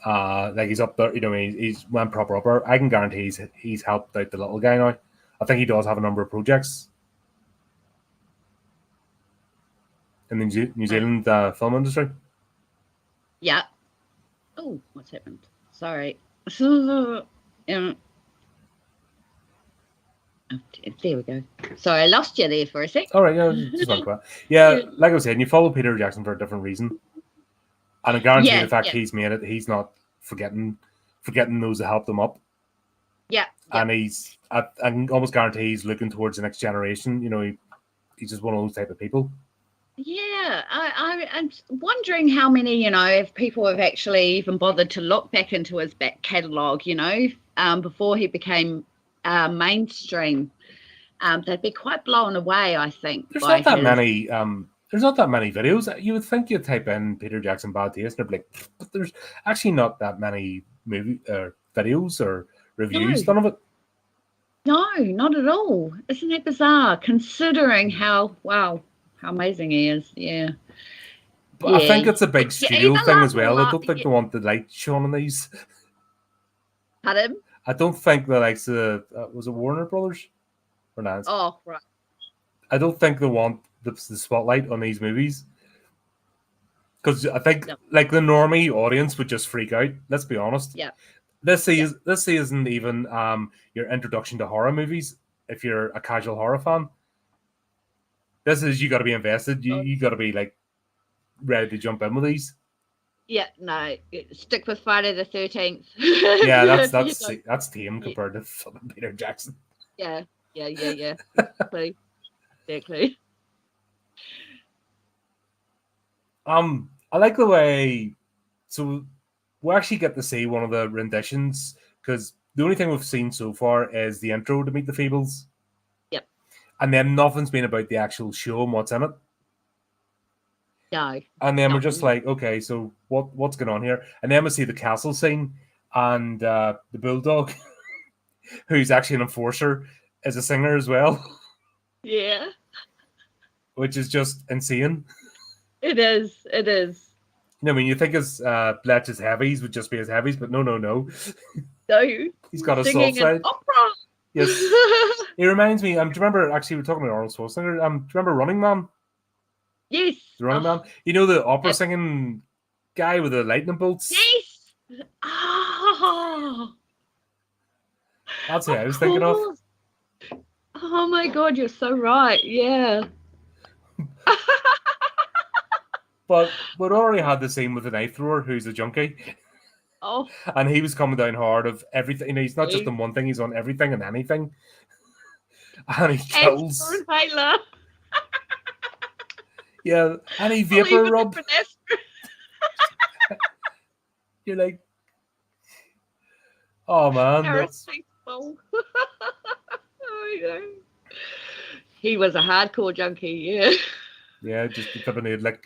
Speaker 2: Like he's up there, he's went proper upper. I can guarantee he's helped out the little guy now. I think he does have a number of projects in the New Zealand film industry.
Speaker 1: Yeah. Oh, what's happened? Sorry. Oh, there we go. Sorry, I lost you there for a sec.
Speaker 2: All right, just one quick. Yeah, like I was saying, you follow Peter Jackson for a different reason, and I guarantee the fact he's made it, he's not forgetting those that helped him up.
Speaker 1: Yeah.
Speaker 2: And I can almost guarantee he's looking towards the next generation. He's just one of those type of people.
Speaker 1: Yeah, I'm wondering how many, if people have actually even bothered to look back into his back catalogue, before he became mainstream. They'd be quite blown away, I think.
Speaker 2: There's not that many. There's not that many videos. You would think you'd type in Peter Jackson bad taste, and they'd be like, but there's actually not that many videos or reviews done of it.
Speaker 1: No, not at all. Isn't that bizarre? Considering how amazing he is. Yeah.
Speaker 2: But I think it's a big studio thing as well. I don't think they want the light shone on these.
Speaker 1: Pardon?
Speaker 2: I don't think the likes of was it Warner Brothers or not?
Speaker 1: Oh, right.
Speaker 2: I don't think they want the spotlight on these movies because I think like the normie audience would just freak out. Let's be honest.
Speaker 1: Yeah.
Speaker 2: This isn't even your introduction to horror movies. If you're a casual horror fan, this is you got to be invested. You got to be like ready to jump in with these.
Speaker 1: Yeah, no, stick with Friday the 13th.
Speaker 2: Yeah, that's tame compared to fucking Peter Jackson.
Speaker 1: Yeah. Exactly.
Speaker 2: I like the way. So we actually get to see one of the renditions because the only thing we've seen so far is the intro to Meet the Feebles.
Speaker 1: Yep.
Speaker 2: And then nothing's been about the actual show and what's in it.
Speaker 1: No.
Speaker 2: And then we're just like, okay, so what's going on here? And then we see the castle scene and the bulldog, who's actually an enforcer, is a singer as well.
Speaker 1: Yeah.
Speaker 2: Which is just insane.
Speaker 1: It is.
Speaker 2: You know, I mean, you think his Bletch's heavies would just be his heavies, but no.
Speaker 1: No.
Speaker 2: He's got a
Speaker 1: singing
Speaker 2: soft side.
Speaker 1: Opera.
Speaker 2: Yes. It reminds me, do you remember, actually, we're talking about Arnold Schwarzenegger. Do you remember Running Man?
Speaker 1: Yes.
Speaker 2: The Running Man? You know the opera singing guy with the lightning bolts?
Speaker 1: Yes. Oh.
Speaker 2: That's who I was thinking of.
Speaker 1: Oh my God, you're so right. Yeah.
Speaker 2: But we'd already had the scene with the knife thrower who's a junkie.
Speaker 1: Oh.
Speaker 2: And he was coming down hard of everything. You know, he's not just on one thing, he's on everything and anything. And he kills. Yeah, and he vapor rub. You're like, oh man.
Speaker 1: He was a hardcore junkie, yeah.
Speaker 2: Yeah, just flipping it like.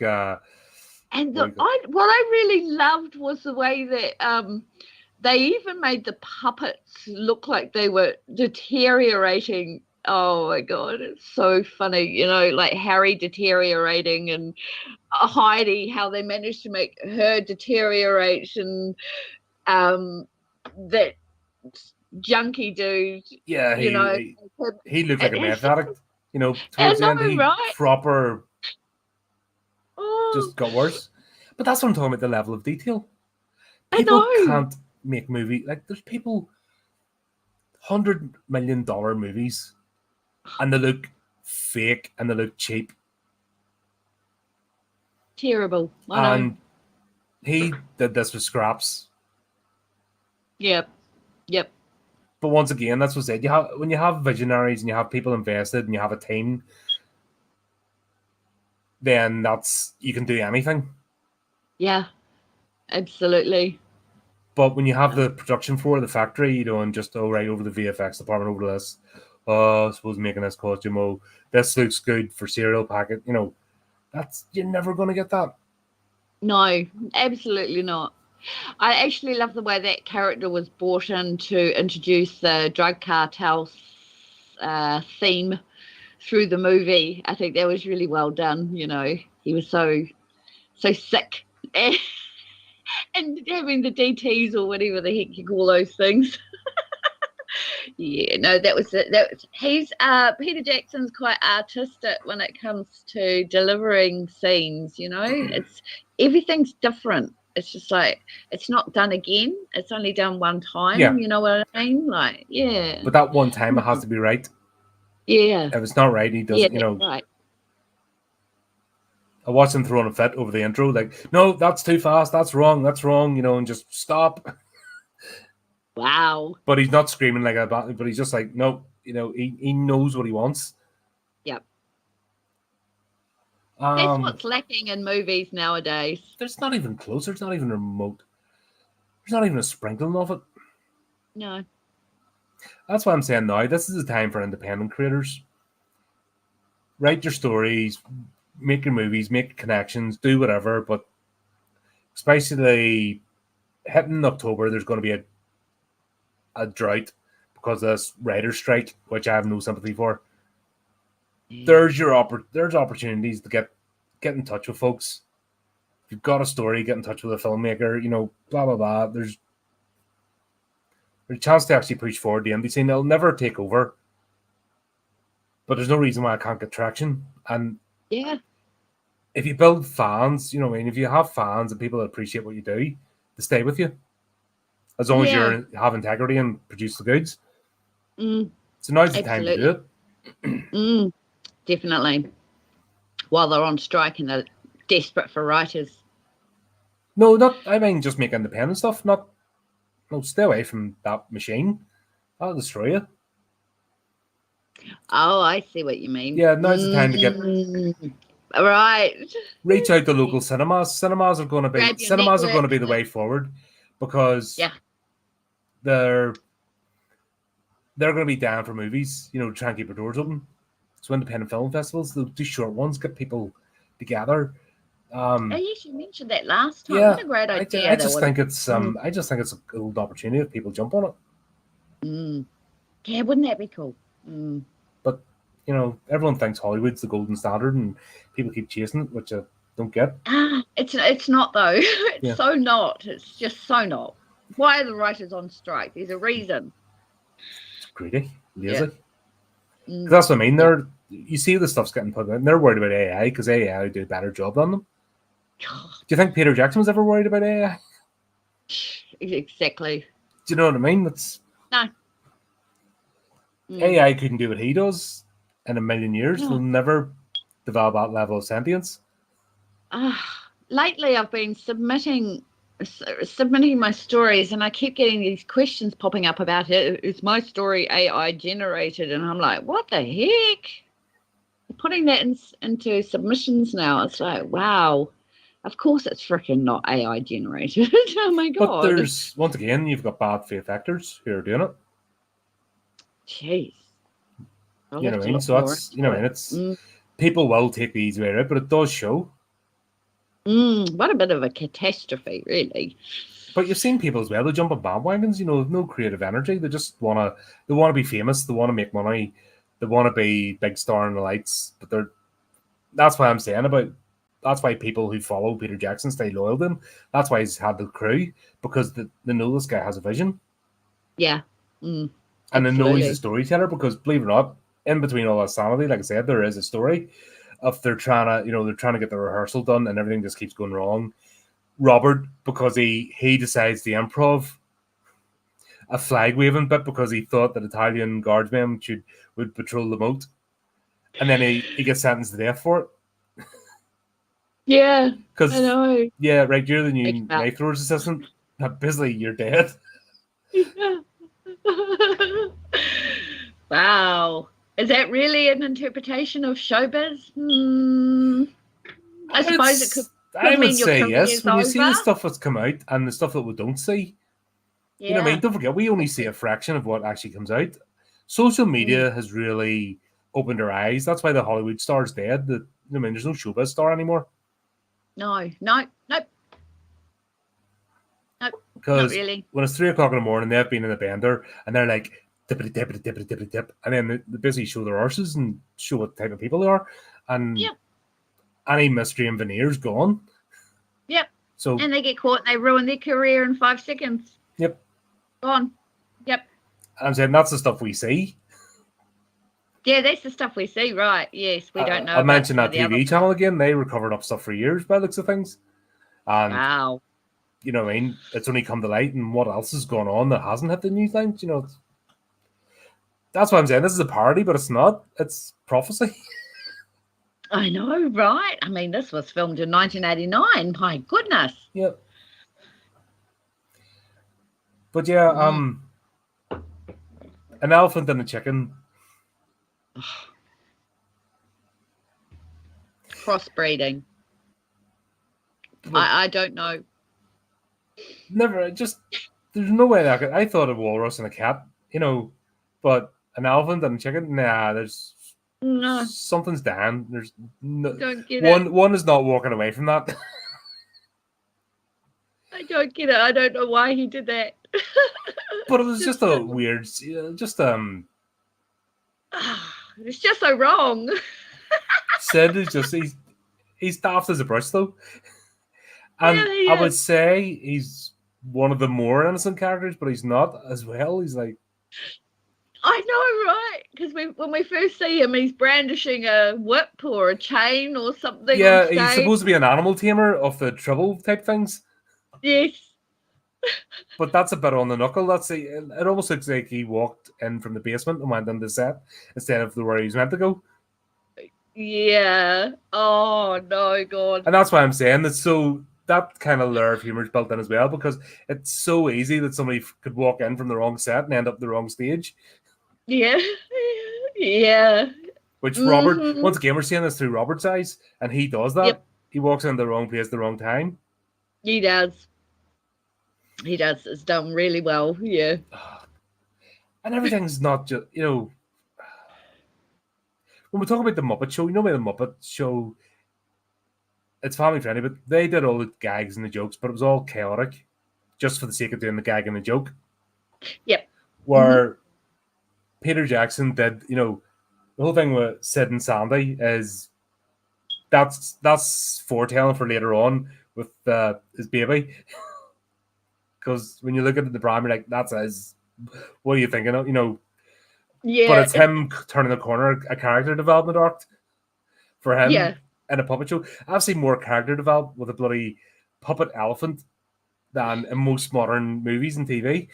Speaker 1: And what I really loved was the way that they even made the puppets look like they were deteriorating. Oh my God, it's so funny, you know, like Harry deteriorating and Heidi, how they managed to make her deteriorate, and that junkie dude.
Speaker 2: Yeah,
Speaker 1: he
Speaker 2: looked like a meth addict. You know, towards the end, he proper just got worse. But that's what I'm talking about, the level of detail. People can't make movie like there's people $100 million movies and they look fake and they look cheap.
Speaker 1: Terrible.
Speaker 2: And he did this with scraps.
Speaker 1: Yep.
Speaker 2: But once again, that's what's it. When you have visionaries and you have people invested and you have a team, then you can do anything.
Speaker 1: Yeah, absolutely.
Speaker 2: But when you have the production floor, the factory, you know, and just right over the VFX department, over this, I suppose making this costume, this looks good for cereal packet, you know, you're never going to get that. No,
Speaker 1: absolutely not. I actually love the way that character was brought in to introduce the drug cartel theme through the movie. I think that was really well done. You know, he was so sick, and having the DTs or whatever the heck you call those things. Yeah, no, that was it. He's Peter Jackson's quite artistic when it comes to delivering scenes. You know, everything's different. It's just like it's not done again. It's only done one time. Yeah. You know what I mean? Like, yeah.
Speaker 2: But that one time it has to be right.
Speaker 1: Yeah.
Speaker 2: If it's not right, he doesn't. You know.
Speaker 1: Right.
Speaker 2: I watched him throwing a fit over the intro, like, no, that's too fast. That's wrong. You know, and just stop.
Speaker 1: Wow.
Speaker 2: But he's not screaming like a bat. But he's just like, no. You know, he knows what he wants.
Speaker 1: Yep. That's what's lacking in movies nowadays.
Speaker 2: There's not even close. There's not even remote. There's not even a sprinkling of it.
Speaker 1: No.
Speaker 2: That's what I'm saying now. This is the time for independent creators. Write your stories, make your movies, make connections, do whatever. But especially hitting October, there's going to be a drought because of this writer's strike, which I have no sympathy for. There's opportunities to get in touch with folks. If you've got a story, get in touch with a filmmaker, you know, blah blah blah. or a chance to actually push forward the indie scene. It'll never take over, but there's no reason why I can't get traction. And
Speaker 1: Yeah.
Speaker 2: if you build fans, if you have fans and people that appreciate what you do, they stay with you. As long as you have integrity and produce the goods. So now's the time to do
Speaker 1: it. Definitely. While they're on strike and they're desperate for writers.
Speaker 2: No, I mean just make independent stuff. No, stay away from that machine. That'll destroy you.
Speaker 1: Oh, I see what you mean.
Speaker 2: Yeah, now's the time to get
Speaker 1: right.
Speaker 2: Reach out to local cinemas. Cinemas are going to be the way forward, because they're going to be down for movies. Try and keep their doors open. So independent film festivals, they'll do short ones, get people together.
Speaker 1: Yes, you mentioned that last time.
Speaker 2: Yeah,
Speaker 1: what a great idea!
Speaker 2: I just think it's a good opportunity if people jump on
Speaker 1: it. Yeah, wouldn't that be cool?
Speaker 2: But everyone thinks Hollywood's the golden standard, and people keep chasing it, which I don't get.
Speaker 1: It's not though. It's so not. It's just so not. Why are the writers on strike? There's a reason.
Speaker 2: It's greedy, lazy. That's what I mean. You see the stuff's getting put in. They're worried about AI because AI will do a better job than them. Do you think Peter Jackson was ever worried about AI?
Speaker 1: Exactly.
Speaker 2: Do you know what I mean?
Speaker 1: No.
Speaker 2: AI couldn't do what he does in a million years. They'll never develop that level of sentience.
Speaker 1: Lately, I've been submitting my stories, and I keep getting these questions popping up about it. Is my story AI generated? And I'm like, what the heck? Putting that into submissions now, it's like, wow, of course it's freaking not AI generated. Oh my god!
Speaker 2: But once again, you've got bad faith actors who are doing it.
Speaker 1: Jeez.
Speaker 2: You know what I mean? So that's it's people will take the easy way out, but it does show.
Speaker 1: What a bit of a catastrophe, really.
Speaker 2: But you've seen people as well. They jump on bandwagons. No creative energy. They just want to be famous. They want to make money. They want to be big star in the lights. But that's why I'm saying that's why people who follow Peter Jackson stay loyal to him. That's why he's had the crew, because they know this guy has a vision.
Speaker 1: Yeah.
Speaker 2: And they know he's a storyteller, because believe it or not, in between all that sanity, like I said, there is a story of they're trying to get the rehearsal done and everything just keeps going wrong. Robert, because he decides the improv a flag waving bit because he thought that Italian guardsmen would patrol the moat, and then he gets sentenced to death for it.
Speaker 1: Yeah, I know.
Speaker 2: Yeah, right. You're the new knife throwers assistant. Basically, you're dead.
Speaker 1: Yeah. Wow. Is that really an interpretation of showbiz? I suppose it could.
Speaker 2: I would say yes. When you see the stuff that's come out and the stuff that we don't see, you know what I mean? Don't forget, we only see a fraction of what actually comes out. Social media has really opened our eyes. That's why the Hollywood star's dead. There's no showbiz star anymore.
Speaker 1: No.
Speaker 2: Because
Speaker 1: really.
Speaker 2: When it's 3 o'clock in the morning, they've been in the bender and they're like, dippity, dippity, dippity, dippity, dip. And then they basically show their arses and show what type of people they are. And any mystery and veneer's gone.
Speaker 1: Yep.
Speaker 2: So,
Speaker 1: and they get caught and they ruin their career in 5 seconds.
Speaker 2: Yep.
Speaker 1: Gone. Yep.
Speaker 2: I'm saying that's the stuff we see.
Speaker 1: Yeah, that's the stuff we see, right? Yes, we don't know.
Speaker 2: I mentioned that TV channel again. They were covering up stuff for years by the looks of things. And
Speaker 1: wow.
Speaker 2: You know what I mean? It's only come to light, and what else is going on that hasn't hit the news lines? That's why I'm saying this is a parody, but it's not. It's prophecy.
Speaker 1: I know, right? I mean, this was filmed in 1989. My goodness.
Speaker 2: Yep. But yeah, an elephant and a chicken.
Speaker 1: Crossbreeding. I don't know.
Speaker 2: Never. There's no way that I thought a walrus and a cat, but an elephant and a chicken. Nah, there's something's down. There's no.
Speaker 1: Don't get it.
Speaker 2: One is not walking away from that.
Speaker 1: I don't get it. I don't know why he did that.
Speaker 2: But it was just a weird,
Speaker 1: it's just so wrong.
Speaker 2: Sid is just he's daft as a brush though, and I would say he's one of the more innocent characters, but he's not as well. He's like,
Speaker 1: I know, right? Because when we first see him, he's brandishing a whip or a chain or something on
Speaker 2: yeah, he's
Speaker 1: stage.
Speaker 2: supposed to be an animal tamer of the trouble type things.
Speaker 1: Yes.
Speaker 2: But that's a bit on the knuckle. It almost looks like he walked in from the basement and went into the set instead of where he was meant to go.
Speaker 1: Yeah. Oh no, God.
Speaker 2: And that's why I'm saying that kind of layer of humor is built in as well, because it's so easy that somebody could walk in from the wrong set and end up the wrong stage.
Speaker 1: Yeah. Yeah.
Speaker 2: Which Robert,
Speaker 1: Mm-hmm.
Speaker 2: once again, we're seeing this through Robert's eyes, and he does that.
Speaker 1: Yep.
Speaker 2: He walks in the wrong place at the wrong time.
Speaker 1: He does. He does. It's done really well. Yeah.
Speaker 2: And everything's not just, when we talk about the Muppet Show, the Muppet Show, it's family friendly, but they did all the gags and the jokes, but it was all chaotic just for the sake of doing the gag and the joke.
Speaker 1: Yep.
Speaker 2: Where Peter Jackson did, the whole thing with Sid and Sandy is that's foretelling for later on with his baby. Because when you look at the pram, you're like, that's his. What are you thinking of?
Speaker 1: Yeah.
Speaker 2: But it's him turning the corner, a character development arc for him in a puppet show. I've seen more character develop with a bloody puppet elephant than in most modern movies and TV.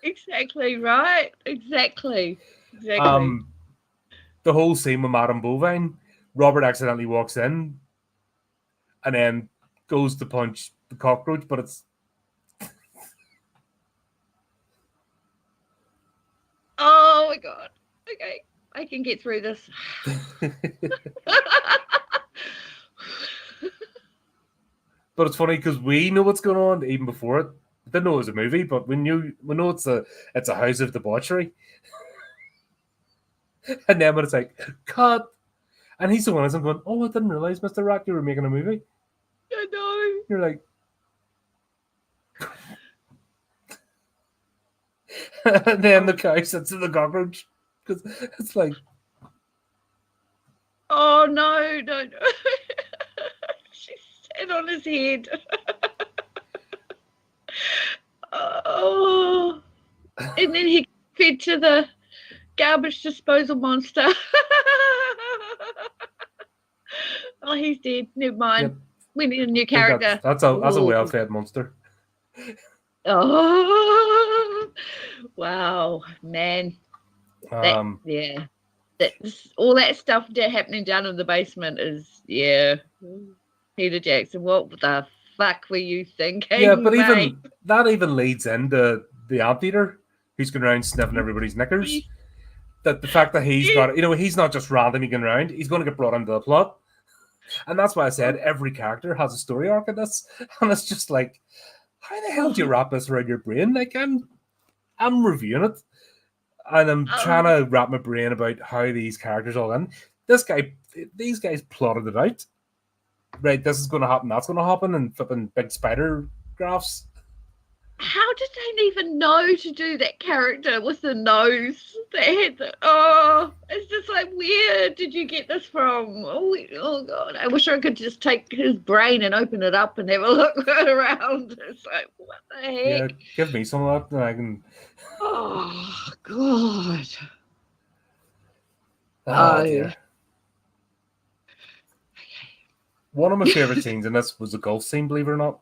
Speaker 1: Exactly right. Exactly.
Speaker 2: The whole scene with Madame Bovine, Robert accidentally walks in and then goes to punch the cockroach, but it's.
Speaker 1: Oh my God. Okay, I can get through this.
Speaker 2: But it's funny because we know what's going on even before it. We didn't know it was a movie, but we know it's a house of debauchery. And then when it's like, cut. And he's the one as I'm going, oh, I didn't realize, Mr. Rat, you were making a movie.
Speaker 1: I know.
Speaker 2: You're like. And then the cow sits in the cockroach. Because it's like.
Speaker 1: Oh, no. She sat on his head. Oh. And then he fed to the garbage disposal monster. Oh, he's dead. Never mind.
Speaker 2: Yep.
Speaker 1: We need a new character.
Speaker 2: That's a well-fed monster.
Speaker 1: Oh, wow, man. Yeah. That's all that stuff happening down in the basement is, Peter Jackson, what the fuck were you thinking?
Speaker 2: Yeah, but
Speaker 1: mate?
Speaker 2: even leads into the anteater who's going around sniffing everybody's knickers. That the fact that he's got, he's not just randomly going around, he's going to get brought into the plot. And that's why I said every character has a story arc in this. And it's just like, how the hell do you wrap this around your brain? Like, I'm reviewing it. And I'm trying to wrap my brain about how these characters all in. These guys plotted it out. Right, this is going to happen, that's going to happen, and flipping big spider graphs.
Speaker 1: How did they even know to do that character with the nose? It's just like, where did you get this from? Oh God, I wish I could just take his brain and open it up and have a look around. It's like, what the heck?
Speaker 2: Yeah, give me some of that and I can.
Speaker 1: Oh God.
Speaker 2: Oh dear. One of my favorite scenes in this was the golf scene, believe it or not.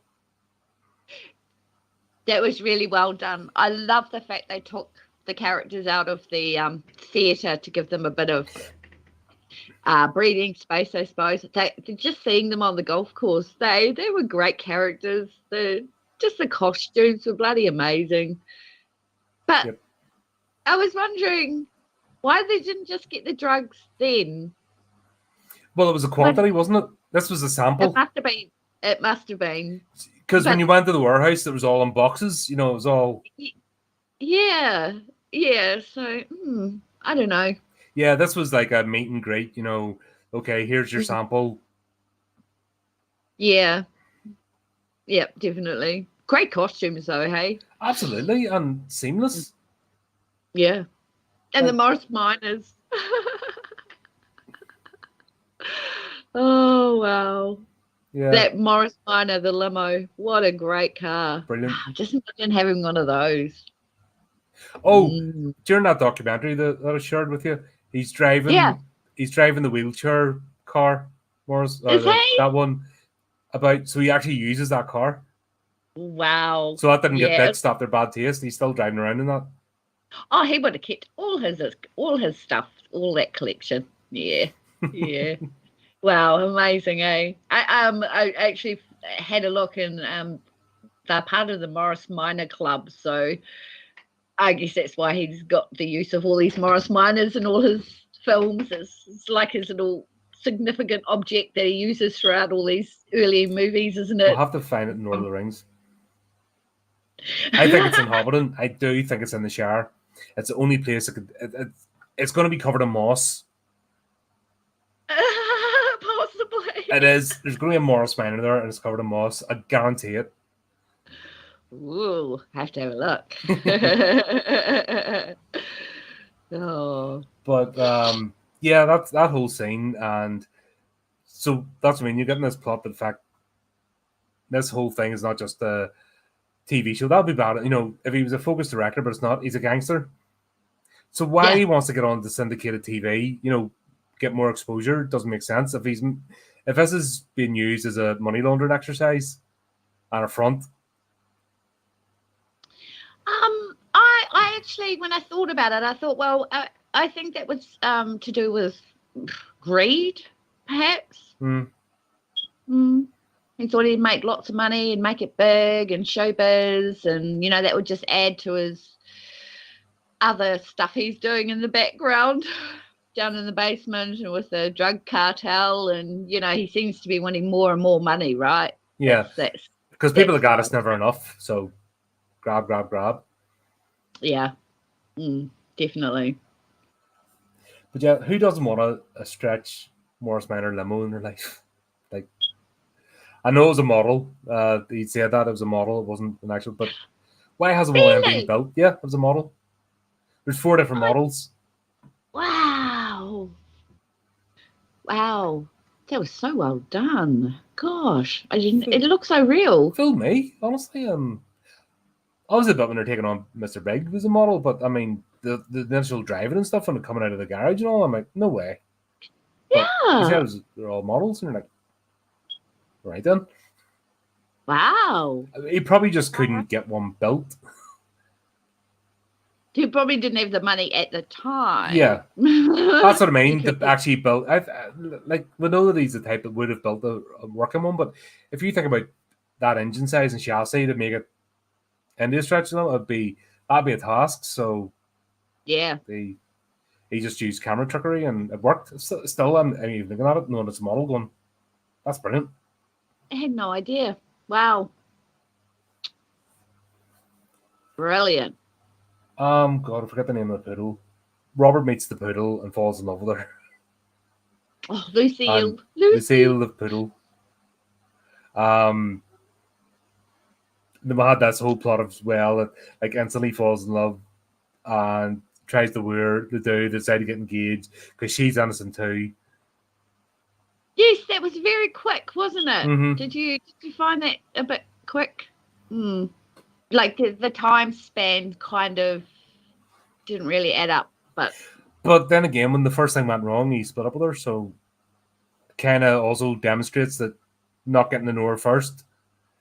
Speaker 1: That was really well done. I love the fact they took the characters out of the theatre to give them a bit of breathing space, I suppose. Just seeing them on the golf course, they were great characters. The costumes were bloody amazing. But I was wondering why they didn't just get the drugs then.
Speaker 2: Well, it was a quantity, wasn't it? This was a sample.
Speaker 1: It must have been.
Speaker 2: Because when you went to the warehouse, it was all in boxes. It was all.
Speaker 1: Yeah. So I don't know.
Speaker 2: Yeah, this was like a meet and greet. Okay, here's your sample.
Speaker 1: Yeah. Yep, definitely. Great costumes, though. Hey.
Speaker 2: Absolutely, and seamless.
Speaker 1: Yeah, and the Morris Miners. Oh wow.
Speaker 2: Yeah.
Speaker 1: That Morris Minor, the limo. What a great car.
Speaker 2: Brilliant.
Speaker 1: Wow, just imagine having one of those.
Speaker 2: Oh, during that documentary that I shared with you, he's driving
Speaker 1: Yeah.
Speaker 2: the wheelchair car, Morris,
Speaker 1: Is he?
Speaker 2: that one so he actually uses that car.
Speaker 1: Wow.
Speaker 2: So that didn't get
Speaker 1: Yeah.
Speaker 2: ditched after bad taste. He's still driving around in that.
Speaker 1: Oh, he would have kept all his stuff, all that collection. Yeah. Yeah. Wow, amazing, eh? I actually had a look, and they're part of the Morris Minor Club, so I guess that's why he's got the use of all these Morris Minors in all his films. It's like his little significant object that he uses throughout all these early movies, isn't
Speaker 2: We'll
Speaker 1: it?
Speaker 2: have to find it in Lord of the Rings. I think it's in Hobbiton. I do think it's in the Shire. It's the only place it's going to be covered in moss.
Speaker 1: Possibly.
Speaker 2: It is. There's going to be a Morris Minor there, and it's covered in moss. I guarantee it.
Speaker 1: Ooh, have to have a look. Oh.
Speaker 2: But yeah, that's that whole scene, and so that's what I mean. You're getting this plot, but the fact this whole thing is not just a TV show. That would be bad, if he was a focused director, but it's not. He's a gangster. So why he wants to get on the syndicated TV, get more exposure, doesn't make sense. If this is being used as a money laundering exercise and a front.
Speaker 1: I actually, when I thought about it, I thought, well, I think that was to do with greed, perhaps. He thought he'd make lots of money and make it big and showbiz, and that would just add to his other stuff he's doing in the background, down in the basement and with the drug cartel, and he seems to be wanting more and more money, right?
Speaker 2: Yeah, because people that got it's never enough. So grab.
Speaker 1: Yeah, definitely.
Speaker 2: But yeah, who doesn't want a stretch Morris Minor limo in their life? Like, I know it was a model. He said that it was a model. It wasn't an actual. But why hasn't one been built? Yeah, it was a model. There's 4 different models.
Speaker 1: Wow, that was so well done. Gosh, it looks so real.
Speaker 2: Fooled me, honestly. I was a bit when they're taking on Mr. Big was a model, but I mean the initial driving and stuff when they're coming out of the garage and all, I'm like, no way. But
Speaker 1: Yeah,
Speaker 2: they're all models, and you're like, right then.
Speaker 1: Wow.
Speaker 2: He probably just couldn't get one built.
Speaker 1: He probably didn't have the money at the time.
Speaker 2: Yeah, that's what I mean. To actually build, we know that he's the type that would have built a working one, but if you think about that engine size and chassis to make it into a stretch, that'd be a task. So
Speaker 1: yeah,
Speaker 2: he just used camera trickery and it worked. Still, I'm even looking at it, knowing it's a model going, that's brilliant.
Speaker 1: I had no idea. Wow, brilliant.
Speaker 2: God, I forget the name of the poodle. Robert meets the poodle and falls in love with her.
Speaker 1: Oh, Lucille.
Speaker 2: Lucille the poodle. Then we had this whole plot as well that like instantly falls in love and tries to woo the dude. They decide to get engaged because she's innocent too.
Speaker 1: Yes, that was very quick, wasn't it?
Speaker 2: Mm-hmm.
Speaker 1: Did you find that a bit quick? Like the time span kind of didn't really add up, but
Speaker 2: then again, when the first thing went wrong, he split up with her, so kind of also demonstrates that not getting to know her first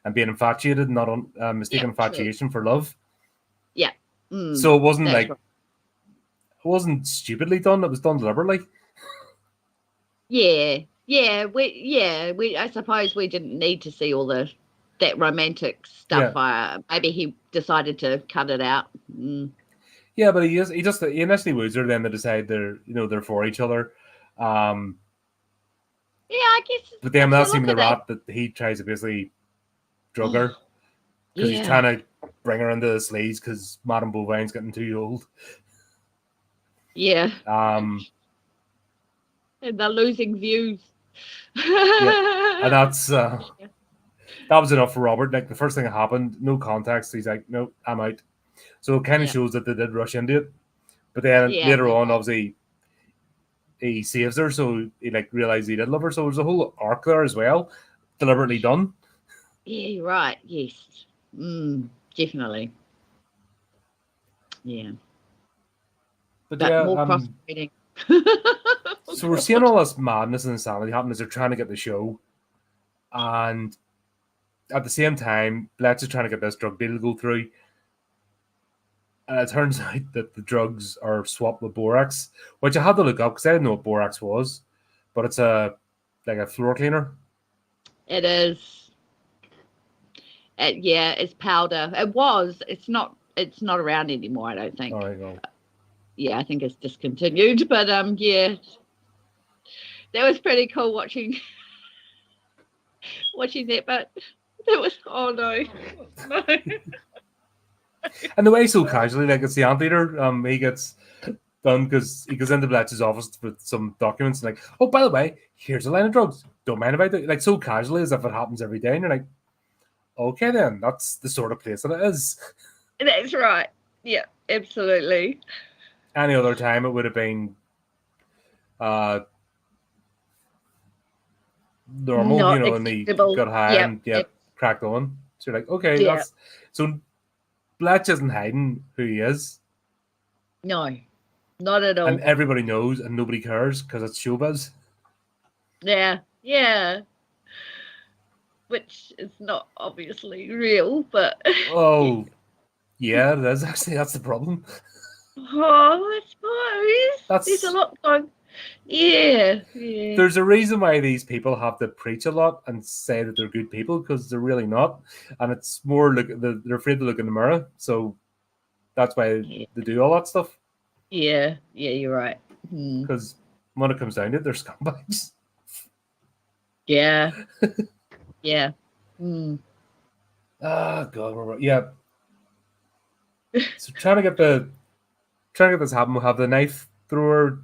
Speaker 2: and being infatuated, not mistaken infatuation for love.
Speaker 1: Yeah.
Speaker 2: So it wasn't like it wasn't stupidly done; it was done deliberately.
Speaker 1: We I suppose we didn't need to see all that romantic stuff.
Speaker 2: Yeah.
Speaker 1: Maybe he decided to cut it out.
Speaker 2: Yeah, but he initially woos her, then they decide they're for each other.
Speaker 1: Yeah, I guess.
Speaker 2: But then that's even the rat that he tries to basically drug her because he's trying to bring her into the sleaze because Madame Bovine's getting too old.
Speaker 1: Yeah. And they're losing views.
Speaker 2: Yeah, and that's that was enough for Robert. Like the first thing that happened, no context. He's like, "No, I'm out." So it kind of shows that they did rush into it. But then later on, obviously, he saves her, so he like realized he did love her. So there's a whole arc there as well. deliberately done.
Speaker 1: Yeah, you're right. Yes. Definitely. Yeah.
Speaker 2: But
Speaker 1: But
Speaker 2: yeah,
Speaker 1: more crossbreeding.
Speaker 2: so we're seeing all this madness and insanity happen as they're trying to get the show, and at the same time, Bletch is trying to get this drug deal to go through. And it turns out that the drugs are swapped with borax, which I had to look up because I didn't know what borax was, but it's like a floor cleaner.
Speaker 1: It is. Yeah, it's powder. It was. It's not. It's not around anymore. I don't think.
Speaker 2: All right, go.
Speaker 1: Yeah, I think it's discontinued. But yeah, that was pretty cool watching that. But that was no.
Speaker 2: And the way so casually, like it's the anteater, he gets done because he goes into Bletch's office with some documents and like, oh, by the way, here's a line of drugs. Don't mind if I do. Like so casually as if it happens every day. And you're like, okay, then that's the sort of place that it is.
Speaker 1: That's right. Yeah, absolutely.
Speaker 2: Any other time, it would have been normal,
Speaker 1: Not
Speaker 2: and he
Speaker 1: acceptable.
Speaker 2: got high and cracked on. So you're like, okay, that's so. Bletch isn't hiding who he is.
Speaker 1: No, not at all.
Speaker 2: And everybody knows, and nobody cares because it's showbiz.
Speaker 1: Yeah. Which is not obviously real, but
Speaker 2: oh, yeah, it is actually. That's the problem.
Speaker 1: Oh, I suppose there's a lot going. Yeah.
Speaker 2: There's a reason why these people have to preach a lot and say that they're good people because they're really not, and it's more like they're afraid to look in the mirror. So that's why they do all that stuff.
Speaker 1: Yeah, you're right.
Speaker 2: Because when it comes down to it, they're scumbags.
Speaker 1: Yeah.
Speaker 2: Ah, God, yeah. So trying to get this happen, we'll have the knife thrower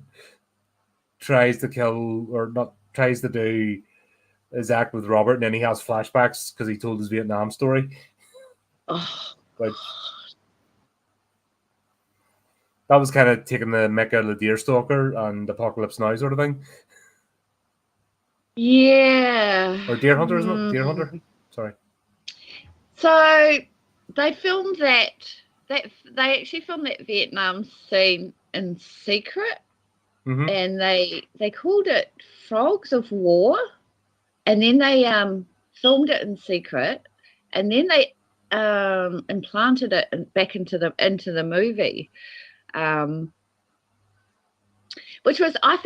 Speaker 2: tries to kill or not tries to do his act with Robert, and then he has flashbacks because he told his Vietnam story.
Speaker 1: Oh,
Speaker 2: which that was kind of taking the mick out of the Deerstalker and Apocalypse Now sort of thing.
Speaker 1: Yeah.
Speaker 2: Or Deer Hunter, isn't it? Deer Hunter. Sorry.
Speaker 1: So they filmed that. They actually filmed that Vietnam scene in secret, and they called it Frogs of War, and then they filmed it in secret, and then they implanted it back into the movie, which was I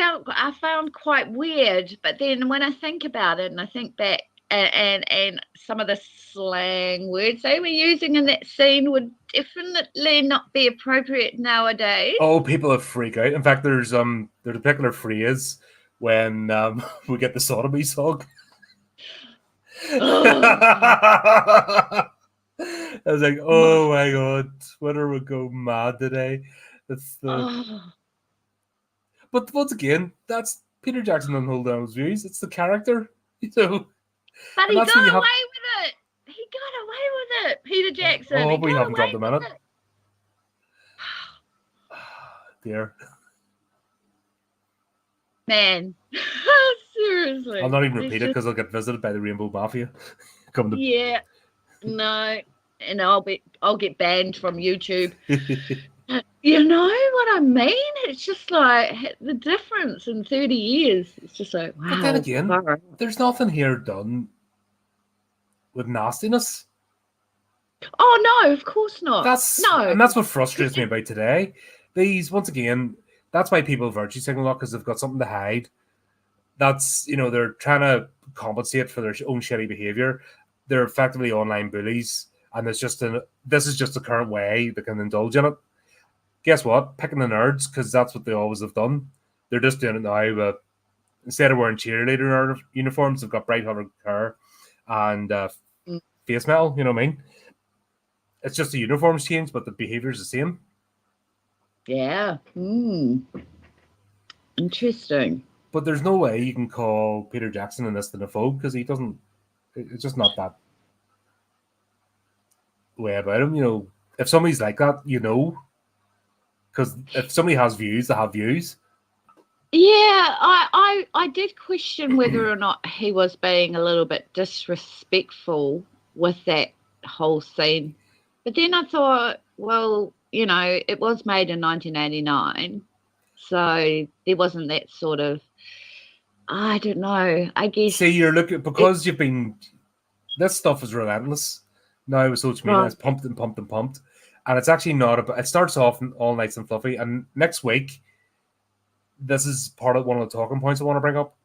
Speaker 1: found quite weird. But then when I think about it and I think back and some of the slang words they were using in that scene would definitely not be appropriate nowadays.
Speaker 2: Oh, people have freak out. In fact, there's a particular phrase when we get the sodomy song. I was like, oh my God, Twitter would go mad today. That's the But once again, that's Peter Jackson on hold down his views. It's the character,
Speaker 1: But he got away with it. He got away with it, Peter Jackson.
Speaker 2: Oh, we haven't dropped a minute. Dear.
Speaker 1: Man, seriously.
Speaker 2: I'll not even repeat it because I'll get visited by the Rainbow Mafia.
Speaker 1: Yeah, no, and I'll get banned from YouTube. You know what I mean? It's just like the difference in 30 years. It's just like, wow.
Speaker 2: But then again, there's nothing here done with nastiness.
Speaker 1: Oh no, of course not.
Speaker 2: And that's what frustrates me about today. Once again, that's why people virtue signal a lot because they've got something to hide. That's they're trying to compensate for their own shitty behavior. They're effectively online bullies, and this is just the current way they can indulge in it. Guess what? Picking the nerds because that's what they always have done. They're just doing it now, but instead of wearing cheerleader uniforms, they've got bright colored hair and face metal. You know what I mean? It's just the uniforms change, but the behavior is the same.
Speaker 1: Yeah. Interesting.
Speaker 2: But there's no way you can call Peter Jackson in this the phobe because he doesn't. It's just not that way about him. If somebody's like that, because if somebody has views, they have views.
Speaker 1: Yeah, I did question whether or not he was being a little bit disrespectful with that whole scene. But then I thought, well, it was made in 1989, so there wasn't that sort of, I don't know, I guess.
Speaker 2: See, you're looking because you've been. This stuff is relentless now with social media. It's pumped and pumped and pumped, and it's actually not about. It starts off all nice and fluffy, and next week, this is part of one of the talking points I want to bring up.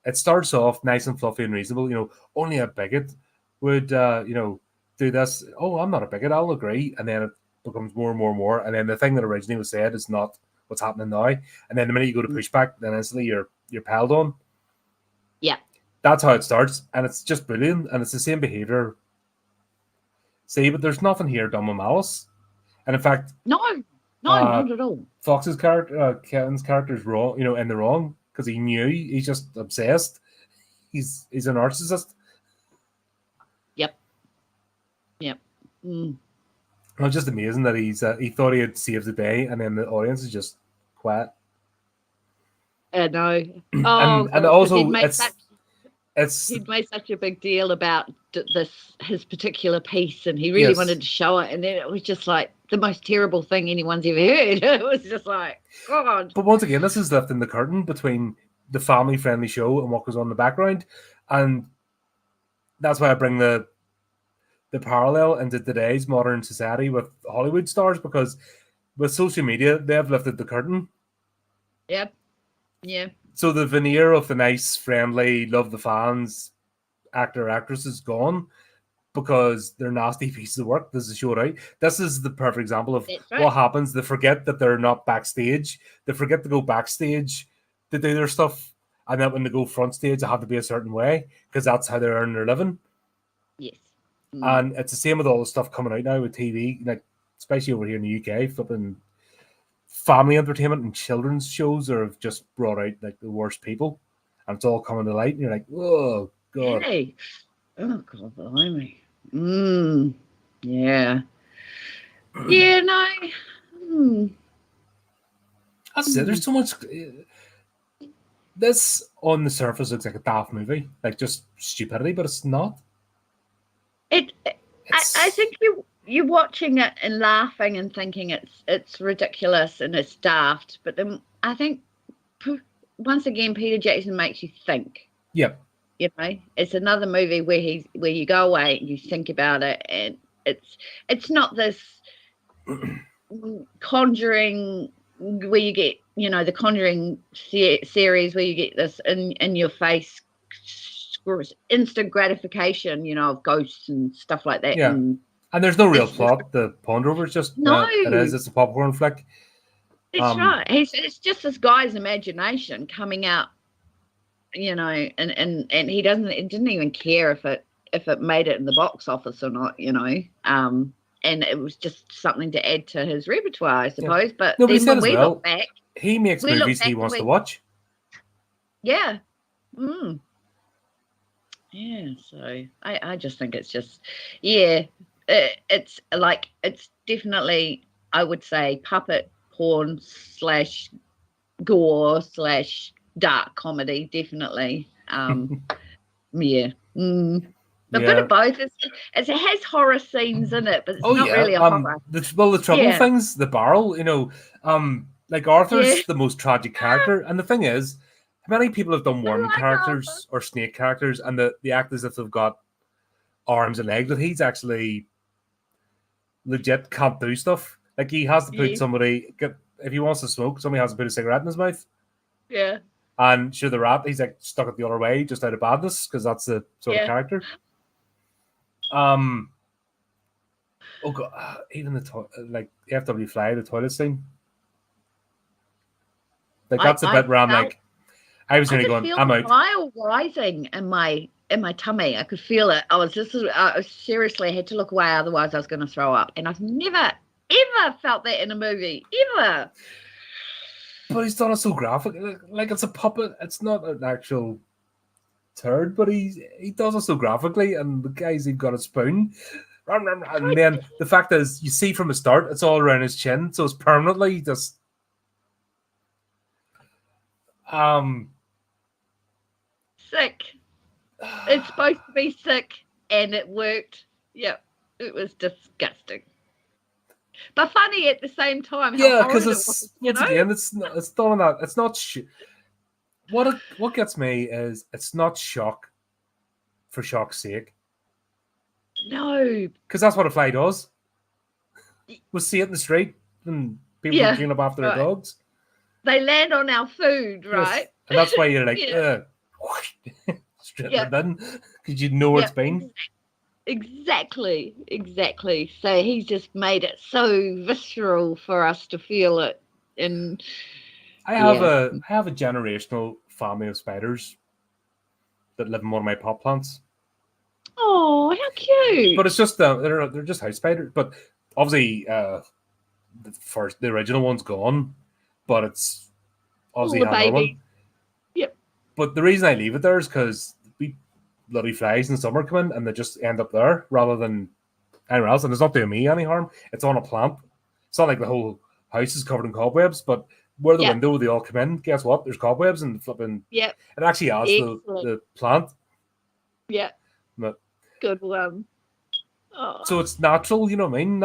Speaker 2: It starts off nice and fluffy and reasonable. Only a bigot would, do this. Oh, I'm not a bigot. I'll agree, and then it becomes more and more and more, and then the thing that originally was said is not what's happening now, and then the minute you go to pushback, then instantly you're piled on.
Speaker 1: Yeah.
Speaker 2: That's how it starts, and it's just brilliant, and it's the same behavior. See, but there's nothing here done with malice, and in fact,
Speaker 1: no, not at all.
Speaker 2: Fox's character, Kevin's character is wrong, in the wrong because he knew he's just obsessed. He's a narcissist.
Speaker 1: Yep.
Speaker 2: It's just amazing that he thought he had saved the day, and then the audience is just quiet.
Speaker 1: I know. Oh,
Speaker 2: and also
Speaker 1: he'd made such a big deal about his particular piece, and he really wanted to show it, and then it was just like the most terrible thing anyone's ever heard. It was just like, God.
Speaker 2: But once again, this is lifting the curtain between the family-friendly show and what goes on in the background, and that's why I bring the parallel into today's modern society with Hollywood stars, because with social media, they've lifted the curtain.
Speaker 1: Yep. Yeah.
Speaker 2: So the veneer of the nice, friendly, love the fans actor, actress is gone because they're nasty pieces of work. This is showed out. This is the perfect example of what happens. They forget that they're not backstage. They forget to go backstage to do their stuff. And then when they go front stage, they have to be a certain way because that's how they earn their living.
Speaker 1: Yes.
Speaker 2: And it's the same with all the stuff coming out now with TV, like especially over here in the UK, flipping family entertainment and children's shows have just brought out like the worst people, and it's all coming to light, and you're like, oh God.
Speaker 1: Hey. Oh God, blimey. Yeah. Yeah, no.
Speaker 2: That's it. There's so much. This on the surface looks like a daft movie, like just stupidity, but it's not.
Speaker 1: I think you're watching it and laughing and thinking it's ridiculous and it's daft, but then I think once again Peter Jackson makes you think.
Speaker 2: Yep.
Speaker 1: It's another movie where you go away and you think about it, and it's not this Conjuring where you get the Conjuring series where you get this in your face instant gratification, of ghosts and stuff like that.
Speaker 2: Yeah. And there's no real plot to ponder over. It's just it's a popcorn flick.
Speaker 1: That's right. It's just this guy's imagination coming out, and he didn't even care if it made it in the box office or not, and it was just something to add to his repertoire, I suppose. But
Speaker 2: then
Speaker 1: when we look back,
Speaker 2: he makes movies he wants to watch.
Speaker 1: Yeah. Yeah, so I just think it's just, it's like, it's definitely, I would say, puppet porn / gore / dark comedy, definitely. Yeah. A bit of both. It has horror scenes in it, but it's not really a horror.
Speaker 2: The trouble things, the barrel, like Arthur's the most tragic character, and the thing is, many people have done worm characters or snake characters, and the act as if they've got arms and legs, but he's actually legit can't do stuff. Like he has to put if he wants to smoke, somebody has to put a cigarette in his mouth.
Speaker 1: Yeah.
Speaker 2: And sure, the rat, he's like stuck it the other way just out of badness because that's the sort of character. Oh God, even the FW Fly, the toilet scene. Like that's a bit where I'm like, I was really going, I'm out.
Speaker 1: Bile rising in my tummy. I could feel it. I seriously had to look away, otherwise I was going to throw up. And I've never ever felt that in a movie, ever.
Speaker 2: But he's done it so graphic, like it's a puppet. It's not an actual turd, but he does it so graphically. And the guy's even got a spoon, and then the fact is, you see from the start, it's all around his chin, so it's permanently just.
Speaker 1: Sick. It's supposed to be sick, and it worked. Yep, it was disgusting, but funny at the same time. How
Speaker 2: Yeah, because
Speaker 1: horrid it
Speaker 2: it's
Speaker 1: was,
Speaker 2: once again, it's done on that. It's not. What gets me is it's not shock for shock's sake.
Speaker 1: No.
Speaker 2: Because that's what a fly does. We see it in the street and people don't
Speaker 1: Yeah.
Speaker 2: clean up after their
Speaker 1: Right.
Speaker 2: dogs.
Speaker 1: They land on our food, right?
Speaker 2: Yes. And that's why you're like,
Speaker 1: Yeah.
Speaker 2: straight
Speaker 1: Yeah.
Speaker 2: in the bin, because you know where it's been.
Speaker 1: Exactly. So he's just made it so visceral for us to feel it. And
Speaker 2: I have a generational family of spiders that live in one of my pot plants.
Speaker 1: oh, how cute!
Speaker 2: But it's just they're just house spiders. But obviously, the original one's gone, but it's obviously
Speaker 1: All the
Speaker 2: another
Speaker 1: babies.
Speaker 2: one.
Speaker 1: Yep.
Speaker 2: But the reason I leave it there is because we bloody flies in summer come in and they just end up there rather than anywhere else. And it's not doing me any harm. It's on a plant. It's not like the whole house is covered in cobwebs, but where the window they all come in, guess what? There's cobwebs and flipping.
Speaker 1: Yep.
Speaker 2: It actually adds the plant.
Speaker 1: Yeah.
Speaker 2: But,
Speaker 1: good one. Oh.
Speaker 2: So it's natural, you know what I mean?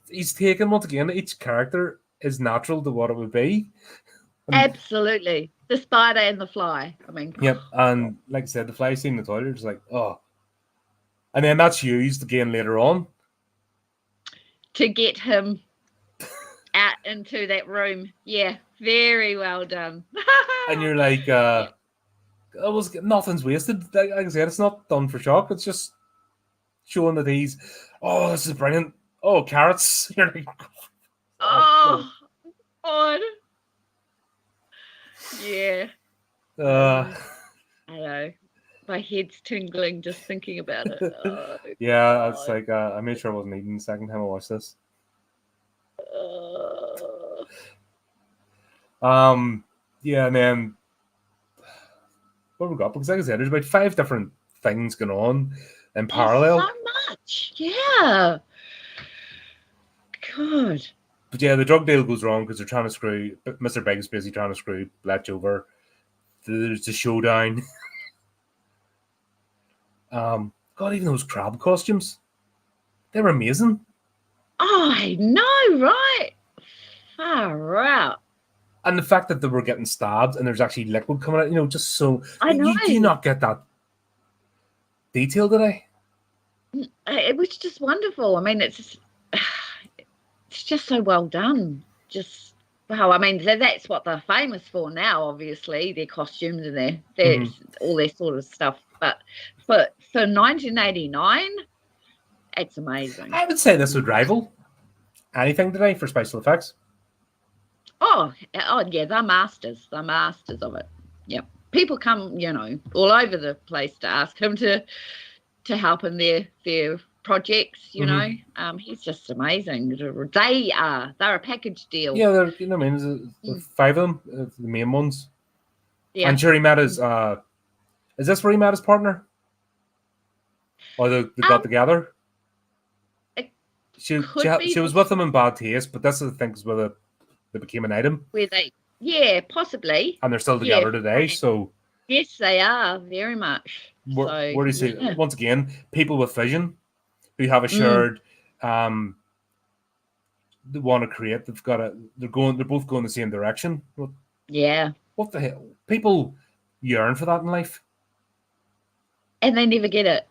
Speaker 2: He's taken, once again, each character is natural to what it would be.
Speaker 1: Absolutely. The spider and the fly. I mean.
Speaker 2: Yep. And like I said, the fly scene in the toilet is like, oh. And then that's used again later on.
Speaker 1: To get him out into that room. Yeah. Very well done.
Speaker 2: And you're like, nothing's wasted. Like I said, it's not done for shock. It's just showing that this is brilliant. Oh, carrots. You're like,
Speaker 1: oh, God. Yeah. I know. My head's tingling just thinking about it. Oh,
Speaker 2: yeah, it's like I made sure I wasn't eating the second time I watched this. Yeah, and then what have we got? Because like I said, there's about 5 different things going on in parallel.
Speaker 1: So much, yeah. God.
Speaker 2: But yeah, the drug deal goes wrong because they're trying to screw. Mr. Big's basically trying to screw Bletch over. There's a showdown. God, even those crab costumes, they were amazing.
Speaker 1: Oh, I know, right? Far out.
Speaker 2: And the fact that they were getting stabbed and there's actually liquid coming out, just so.
Speaker 1: I know.
Speaker 2: Do you not get that detail today?
Speaker 1: It was just wonderful. I mean, it's just so well done. Just wow. I mean, that's what they're famous for now. Obviously, their costumes and their all their sort of stuff. But for 1989, it's amazing.
Speaker 2: I would say this would rival anything today for special effects.
Speaker 1: Oh yeah, they're masters. They're masters of it. Yeah, people come, all over the place to ask him to help in their projects. He's just amazing. They're a package deal.
Speaker 2: Yeah, they're there's 5 of them, the main ones.
Speaker 1: Yeah,
Speaker 2: and sure he met his. Is this where he met his partner? Or they got together? She was with him in Bad Taste, but this is the thing is where they became an item.
Speaker 1: Yeah, possibly.
Speaker 2: And they're still together today, so.
Speaker 1: Yes, they are, very much.
Speaker 2: Where do you see, once again, people with vision who have a shared, they want to create, they're both going the same direction.
Speaker 1: Yeah.
Speaker 2: What the hell? People yearn for that in life.
Speaker 1: And they never get it,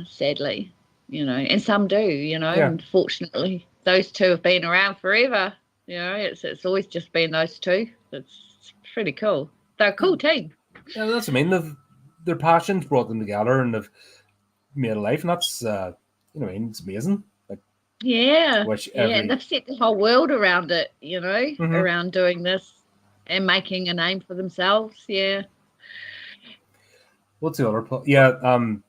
Speaker 1: sadly, and some do, unfortunately. Those two have been around forever. It's always just been those two. It's pretty cool. They're a cool team.
Speaker 2: Yeah, that's what I mean. Their passions brought them together and they've made a life, and that's it's amazing. Like,
Speaker 1: and they've set the whole world around it, around doing this and making a name for themselves. Yeah.
Speaker 2: What's the other plot? Yeah,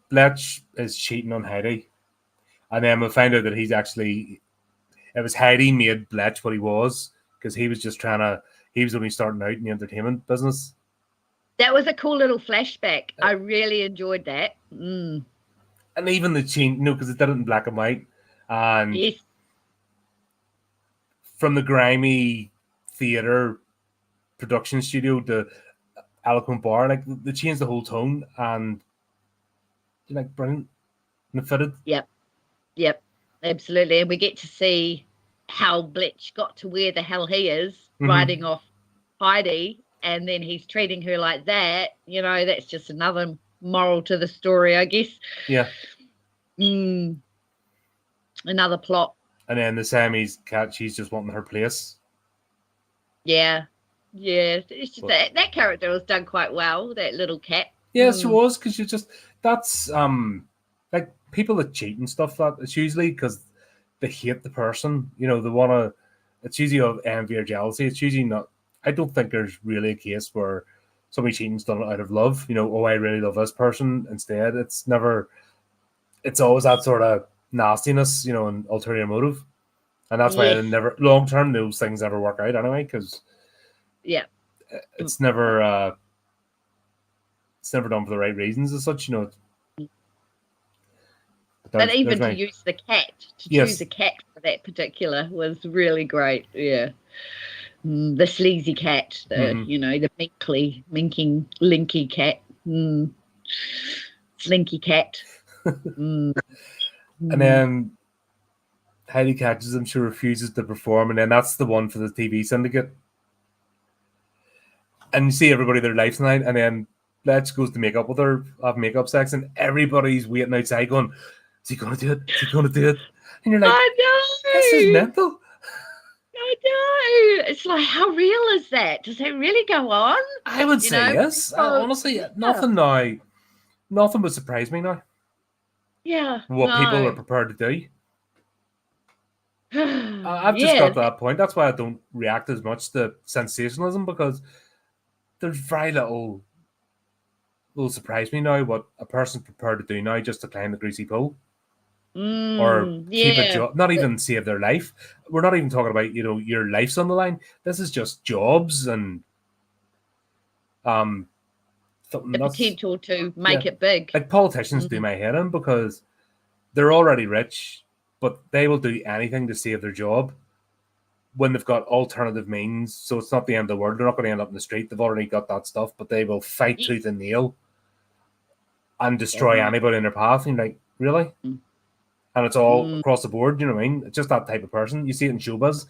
Speaker 2: Bletch is cheating on Heidi, and then we find out that it was Heidi made Bletch what he was because he was just he was only starting out in the entertainment business.
Speaker 1: That was a cool little flashback. I really enjoyed that.
Speaker 2: And even the change, because it did it in black and white. And
Speaker 1: yes.
Speaker 2: From the grimy theatre production studio to Eloquent Bar, like they changed the whole tone, and like brilliant and it fitted.
Speaker 1: Yep, absolutely. And we get to see how Bletch got to where the hell he is, riding off Heidi, and then he's treating her like that. You know, that's just another moral to the story, I guess.
Speaker 2: Yeah.
Speaker 1: Another plot.
Speaker 2: And then the Sammy's cat, she's just wanting her place.
Speaker 1: Yeah. It's just that character was done quite well, that little cat.
Speaker 2: Yes, she was, because you just, that's like people that cheat and stuff, that it's usually because they hate the person, you know, they want to, it's usually of envy or jealousy. It's usually not, I don't think there's really a case where somebody cheating's done it out of love, you know, oh, I really love this person. Instead, it's never, it's always that sort of nastiness, you know, and ulterior motive. And that's why never, long term, those things never work out anyway, because it's never done for the right reasons as such, you know.
Speaker 1: But even to use the cat, choose a cat for that particular was really great. Yeah. The sleazy cat, you know, the linky cat. Slinky cat.
Speaker 2: And then Heidi catches him, she refuses to perform, and then that's the one for the TV syndicate. And you see everybody their life tonight, and then Let's goes to make up with her, have makeup sex, and everybody's waiting outside going, is he going to do it? Is he going to do it? And you're like,
Speaker 1: I know.
Speaker 2: This is mental.
Speaker 1: I know. It's like, how real is that? Does it really go on?
Speaker 2: I would say yes. Honestly, nothing would surprise me now.
Speaker 1: Yeah.
Speaker 2: What people are prepared to do. I've just got to that point. That's why I don't react as much to sensationalism, because there's very little will surprise me now what a person's prepared to do now just to climb the greasy pole. Or keep a job, not even save their life. We're not even talking about, you know, your life's on the line. This is just jobs and the
Speaker 1: potential to make it big.
Speaker 2: Like politicians do my head in, because they're already rich, but they will do anything to save their job when they've got alternative means. So it's not the end of the world. They're not going to end up in the street. They've already got that stuff, but they will fight tooth and nail and destroy anybody in their path. And you're like, really? And it's all across the board, you know what I mean? It's just that type of person. You see it in showbiz.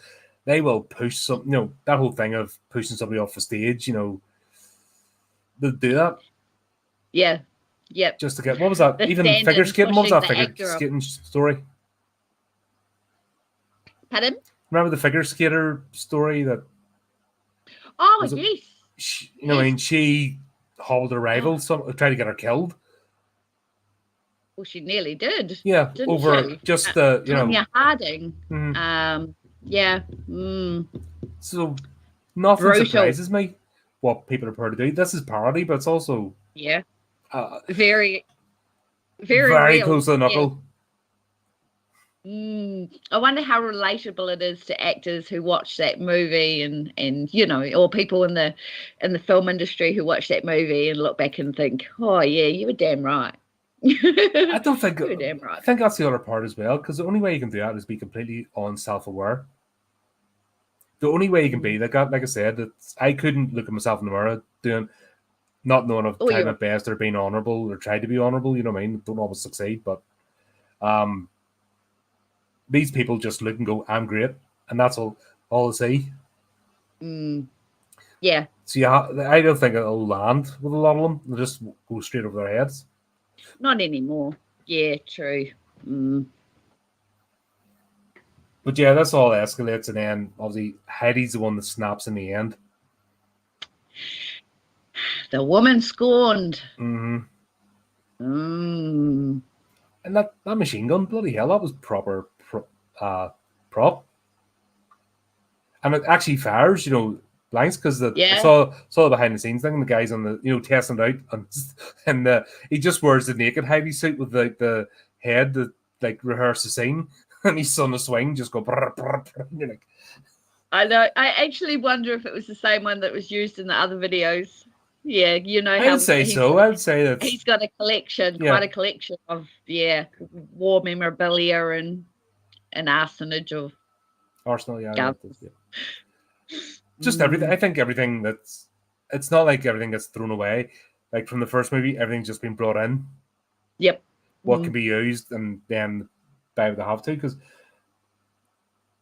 Speaker 2: They will push something, you know, that whole thing of pushing somebody off the stage, you know, they'll do that.
Speaker 1: Yeah. Yep.
Speaker 2: Just to get, what was that? Even figure skating? What was that figure skating story?
Speaker 1: Pardon?
Speaker 2: Remember the figure skater story that?
Speaker 1: Oh, yes.
Speaker 2: You know what I mean? She hobbled her rival, tried to get her killed.
Speaker 1: Well, she nearly did.
Speaker 2: Yeah, over she? Just the, you know.
Speaker 1: Tonya Harding.
Speaker 2: So nothing surprises me what people are prepared to do. This is parody, but it's also
Speaker 1: very real.
Speaker 2: Close to the knuckle.
Speaker 1: I wonder how relatable it is to actors who watch that movie and you know, or people in the film industry who watch that movie and look back and think, oh yeah, you were damn right.
Speaker 2: I don't think
Speaker 1: you're damn right.
Speaker 2: I think that's the other part as well, because the only way you can do that is be completely self-aware. The only way you can be like that, like I said, I couldn't look at myself in the mirror not knowing if trying my best or being honourable or tried to be honourable, you know what I mean? Don't always succeed, but these people just look and go, I'm great, and that's all they see.
Speaker 1: Yeah.
Speaker 2: So I don't think it'll land with a lot of them. They'll just go straight over their heads.
Speaker 1: Not anymore. Yeah, true.
Speaker 2: But yeah, that's all escalates, and then obviously Heidi's the one that snaps in the end.
Speaker 1: The woman scorned.
Speaker 2: And that machine gun, bloody hell, that was proper prop. And it actually fires, you know, blanks, because I saw the behind the scenes thing, and the guys on the, you know, testing it out, and he just wears the naked Heidi suit with the head that like rehearse the scene, and he's on the swing, just go. Brr, brr, brr, and you're like,
Speaker 1: I know. I actually wonder if it was the same one that was used in the other videos. Yeah, you know.
Speaker 2: I would say so. I would say that
Speaker 1: he's got a collection, quite a collection of war memorabilia and an arsenal of
Speaker 2: Arsenal, just everything. I think everything it's not like everything gets thrown away. Like from the first movie, everything's just been brought in.
Speaker 1: Yep.
Speaker 2: What can be used, and then they would have to, because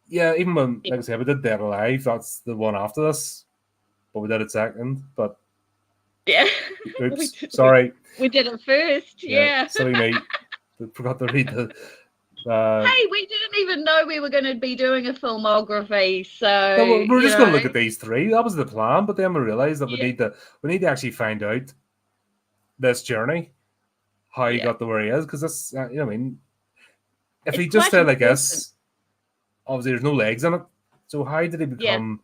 Speaker 2: even when, like I said, we did Dead Alive, that's the one after this, but we did it second. But
Speaker 1: yeah,
Speaker 2: oops, sorry,
Speaker 1: we did it first. Yeah,
Speaker 2: silly me, forgot to read the.
Speaker 1: Hey, we didn't even know we were going to be doing a filmography, so
Speaker 2: no, we're just going to look at these three. That was the plan, but then we realised that we need to actually find out this journey, how he got to where he is, because that's you know what I mean. If he just said like this, obviously there's no legs in it. So how did he become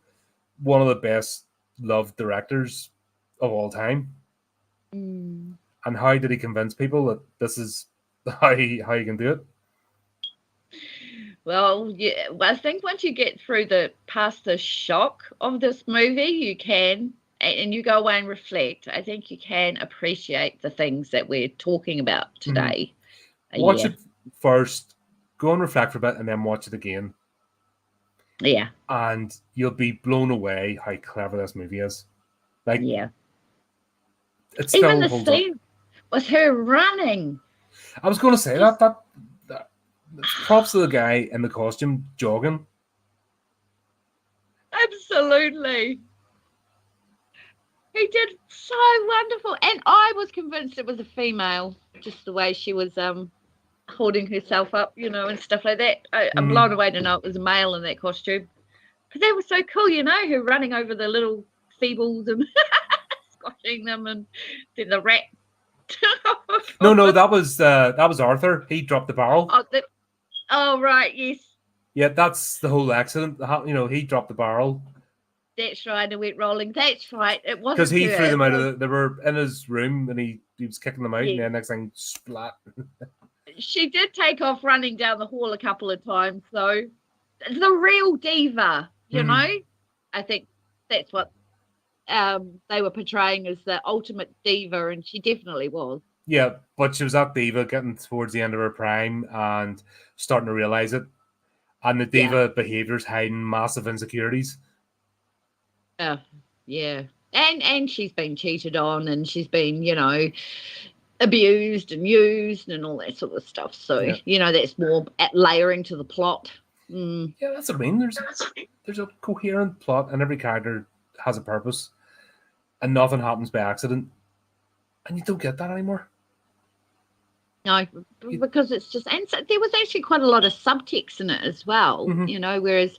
Speaker 2: one of the best loved directors of all time? And how did he convince people that this is how he can do it?
Speaker 1: Well, I think once you get through past the shock of this movie, you can, and you go away and reflect, I think you can appreciate the things that we're talking about today.
Speaker 2: Watch it first, go and reflect for a bit, and then watch it again.
Speaker 1: Yeah.
Speaker 2: And you'll be blown away how clever this movie is. Like,
Speaker 1: it's even the scene with her running.
Speaker 2: I was going to say that props to the guy in the costume jogging.
Speaker 1: Absolutely. He did so wonderful. And I was convinced it was a female, just the way she was holding herself up, and stuff like that. I'm blown away to know it was a male in that costume. But that was so cool, her running over the little Feebles and squashing them, and then the rat.
Speaker 2: No, that was Arthur. He dropped the barrel.
Speaker 1: Oh, right, yes.
Speaker 2: Yeah, that's the whole accident. He dropped the barrel.
Speaker 1: That's right, and went rolling. That's right. It wasn't
Speaker 2: because he threw them out they were in his room, and he was kicking them out, and then next thing, splat.
Speaker 1: She did take off running down the hall a couple of times, though. The real diva, I think that's what they were portraying as the ultimate diva, and she definitely was.
Speaker 2: Yeah, but she was that diva getting towards the end of her prime and starting to realize it. And the diva behaviors hiding massive insecurities.
Speaker 1: Yeah. And she's been cheated on, and she's been, abused and used and all that sort of stuff. So, that's more layering to the plot.
Speaker 2: Yeah, that's what I mean. There's a coherent plot, and every character has a purpose, and nothing happens by accident. And you don't get that anymore.
Speaker 1: No, because it's just, and so there was actually quite a lot of subtext in it as well, whereas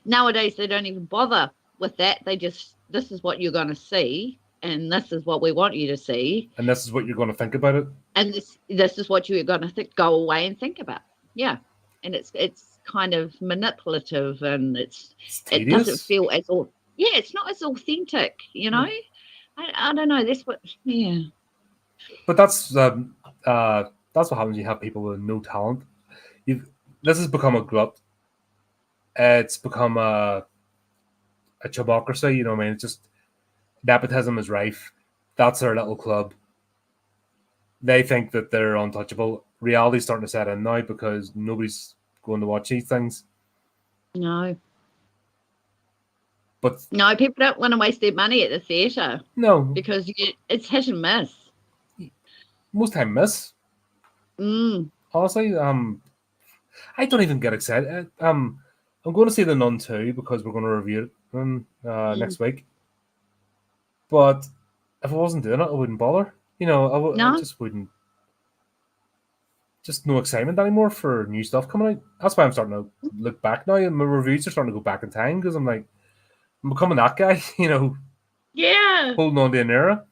Speaker 1: nowadays they don't even bother with that. They just, this is what you're going to see, and this is what we want you to see.
Speaker 2: And this is what you're going to think about it.
Speaker 1: And this is what you're going to go away and think about. Yeah. And it's kind of manipulative, and it doesn't feel as, it's not as authentic, I don't know. That's what,
Speaker 2: But that's what happens when you have people with no talent. This has become a glut. It's become a chubocracy, you know what I mean? It's just nepotism is rife. That's their little club. They think that they're untouchable. Reality's starting to set in now because nobody's going to watch these things.
Speaker 1: No.
Speaker 2: But
Speaker 1: no, people don't want to waste their money at the theatre.
Speaker 2: No.
Speaker 1: Because it's hit and miss.
Speaker 2: Most time miss. Honestly, I don't even get excited. I'm going to see The Nun 2 because we're going to review it next week. But if I wasn't doing it, I wouldn't bother. I just wouldn't. Just no excitement anymore for new stuff coming out. That's why I'm starting to look back now, and my reviews are starting to go back in time because I'm becoming that guy,
Speaker 1: Yeah.
Speaker 2: Holding on to an era.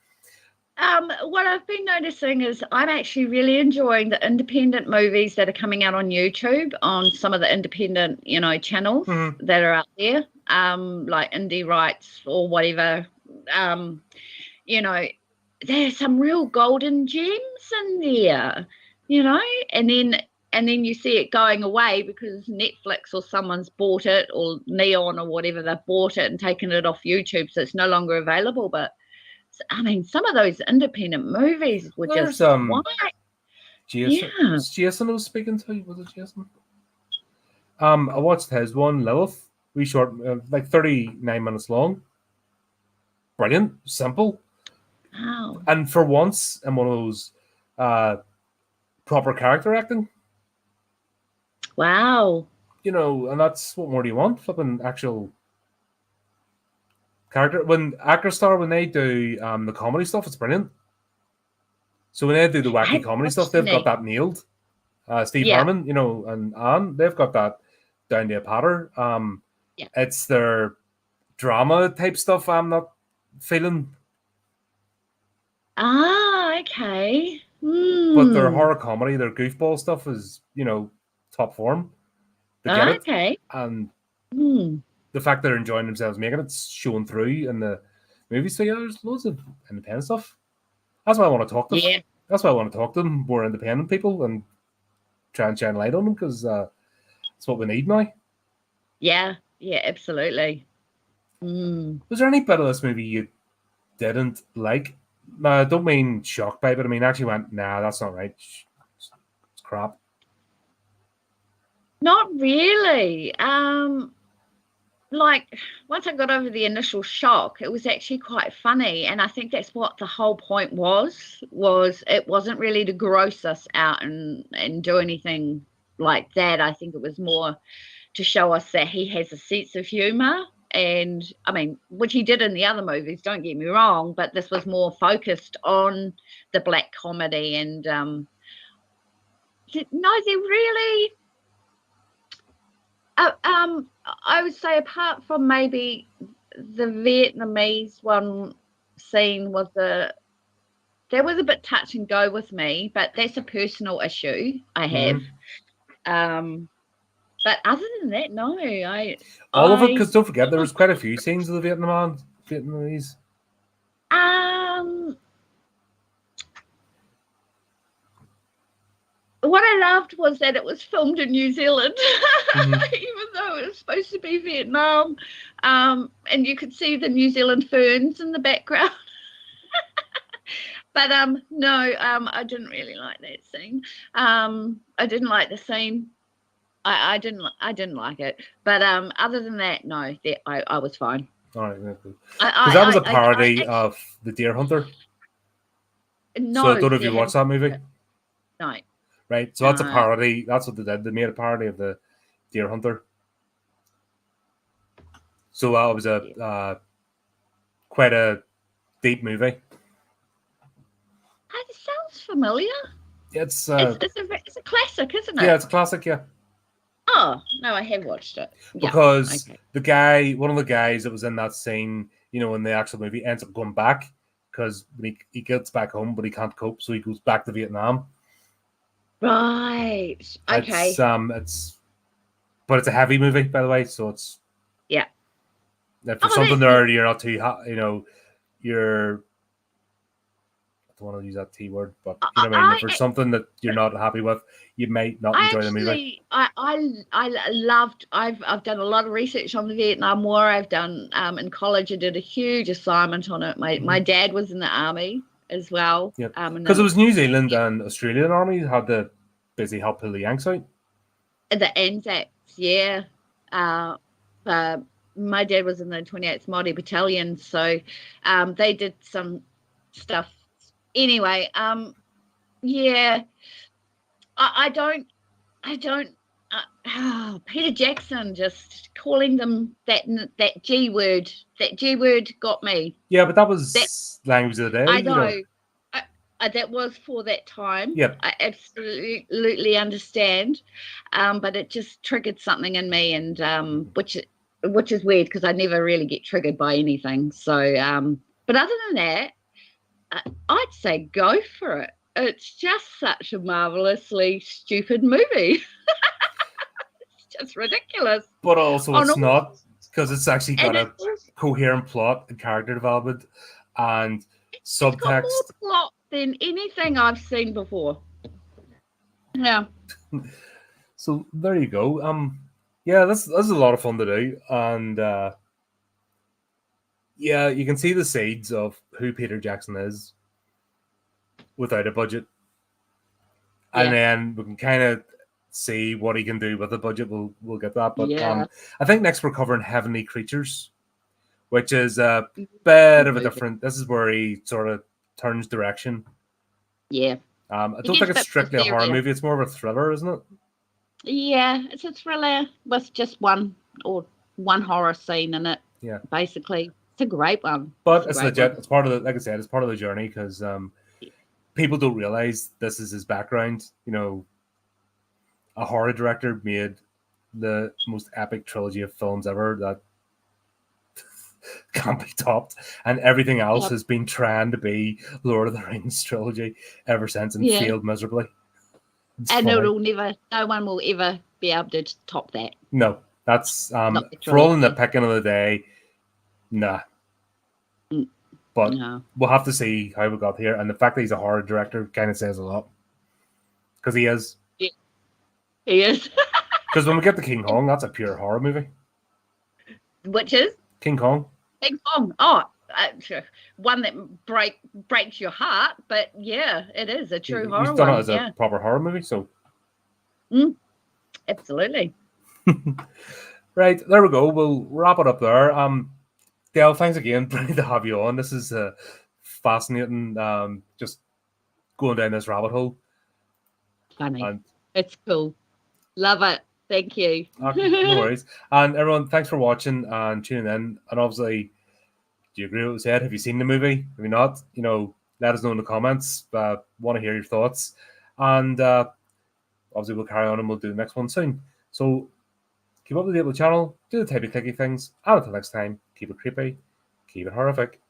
Speaker 1: What I've been noticing is I'm actually really enjoying the independent movies that are coming out on YouTube, on some of the independent, channels that are out there, like Indie Rights or whatever. There's some real golden gems in there, and then you see it going away because Netflix or someone's bought it, or Neon or whatever, they've bought it and taken it off YouTube, so it's no longer available. But I mean, some of those independent movies were just
Speaker 2: Jason was speaking to you. Was it Jason? I watched his one, Lilith. wee short, like 39 minutes long. Brilliant, simple,
Speaker 1: Wow.
Speaker 2: and for once, in one of those proper character acting.
Speaker 1: Wow.
Speaker 2: And that's what more do you want? Flipping actual character. When actors star, when they do the comedy stuff, it's brilliant. So when they do the
Speaker 1: I
Speaker 2: wacky
Speaker 1: haven't
Speaker 2: comedy stuff,
Speaker 1: watched
Speaker 2: they've got
Speaker 1: any.
Speaker 2: that nailed. Steve
Speaker 1: Yeah.
Speaker 2: Harmon, and Anne, they've got that down to a patter.
Speaker 1: Yeah.
Speaker 2: It's their drama type stuff I'm not feeling,
Speaker 1: Okay.
Speaker 2: but their horror comedy, their goofball stuff is, top form. They get it.
Speaker 1: Okay.
Speaker 2: And the fact they're enjoying themselves making it's showing through in the movies. So yeah, there's loads of independent stuff. That's why I want to talk to them.
Speaker 1: Yeah.
Speaker 2: That's why I want to talk to them, more independent people, and try and shine light on them, because it's what we need now.
Speaker 1: Yeah. Yeah, absolutely.
Speaker 2: Was there any bit of this movie you didn't like? I don't mean shocked by it, but I mean actually went, nah, that's not right. It's crap.
Speaker 1: Not really. Like once I got over the initial shock, it was actually quite funny, and I think that's what the whole point was it wasn't really to gross us out and do anything like that. I think it was more to show us that he has a sense of humor, and I mean, which he did in the other movies, don't get me wrong, but this was more focused on the black comedy. And no, they really I would say, apart from maybe the Vietnamese one scene, that was a bit touch and go with me, but that's a personal issue I have. But other than that, no,
Speaker 2: All of it, because don't forget there was quite a few scenes of the Vietnamese.
Speaker 1: What I loved was that it was filmed in New Zealand, even though it was supposed to be Vietnam, and you could see the New Zealand ferns in the background. But no, I didn't really like that scene. I didn't like the scene. I didn't like it. But other than that, no, I was fine.
Speaker 2: All right, because that was a parody of The Deer Hunter.
Speaker 1: No,
Speaker 2: so I don't know if you watched that movie.
Speaker 1: No.
Speaker 2: Right, so that's a parody. That's what they did. They made a parody of The Deer Hunter. So that was a quite a deep movie.
Speaker 1: It sounds familiar.
Speaker 2: It's
Speaker 1: a classic, isn't it?
Speaker 2: Yeah, it's a classic. Yeah.
Speaker 1: Oh no, I have watched it.
Speaker 2: Because one of the guys that was in that scene, in the actual movie, ends up going back because he gets back home, but he can't cope, so he goes back to Vietnam.
Speaker 1: Right. Okay.
Speaker 2: But it's a heavy movie, by the way, so it's if there's something there you're not too you're, I don't want to use that T word, but you know what I mean. If there's something that you're not happy with, you might not enjoy the movie.
Speaker 1: I loved. I've done a lot of research on the Vietnam War. I've done in college. I did a huge assignment on it. My dad was in the army as well.
Speaker 2: Yeah, because it was New Zealand and Australian army had to basically help pull the Yanks out.
Speaker 1: The Anzacs, yeah. My dad was in the 28th Māori Battalion, so they did some stuff. Anyway, yeah, I don't. Peter Jackson just calling them that G word. That G word got me.
Speaker 2: Yeah, but that was language of the day.
Speaker 1: I know. That was for that time.
Speaker 2: Yep.
Speaker 1: I absolutely understand, but it just triggered something in me, and which is weird because I never really get triggered by anything. So, but other than that, I'd say go for it. It's just such a marvelously stupid movie. It's just ridiculous.
Speaker 2: But also it's not, because it's actually got a coherent plot and character development and subtext. It's got
Speaker 1: more plot than anything I've seen before. Yeah.
Speaker 2: So there you go. Yeah, this is a lot of fun to do, and yeah, you can see the seeds of who Peter Jackson is without a budget, and then we can kind of see what he can do with the budget. We'll get that. But
Speaker 1: Yeah.
Speaker 2: I think next we're covering Heavenly Creatures, which is a bit of a different. This is where he sort of turns direction.
Speaker 1: Yeah.
Speaker 2: I don't think it's strictly a horror movie. It's more of a thriller, isn't it?
Speaker 1: Yeah, it's a thriller with just one horror scene in it.
Speaker 2: Yeah.
Speaker 1: Basically, it's a great one.
Speaker 2: But it's legit. It's part of the, like I said, it's part of the journey because people don't realize this is his background. You know, a horror director made the most epic trilogy of films ever that can't be topped, and everything else has been trying to be Lord of the Rings trilogy ever since and failed miserably.
Speaker 1: And no one will ever be able to top that.
Speaker 2: No, that's for all in the picking of the day. Nah. But we'll have to see how we got here, and the fact that he's a horror director kind of says a lot, because he is.
Speaker 1: Yeah. He is.
Speaker 2: Because when we get to King Kong, that's a pure horror movie.
Speaker 1: Which is
Speaker 2: King Kong.
Speaker 1: King Kong. Oh, one that breaks your heart, but yeah, it is a true horror.
Speaker 2: He's done it as a proper horror movie, so.
Speaker 1: Absolutely.
Speaker 2: Right, there we go. We'll wrap it up there. Dale, thanks again. Brilliant to have you on. This is fascinating. Just going down this rabbit hole.
Speaker 1: Funny. It's cool. Love it. Thank you.
Speaker 2: Okay, no worries. And everyone, thanks for watching and tuning in. And obviously, do you agree with what we said? Have you seen the movie? Have you not? You know, let us know in the comments. Want to hear your thoughts. And obviously, we'll carry on and we'll do the next one soon. So keep up to date with the channel, do the type of clicky things. And until next time, keep it creepy, keep it horrific.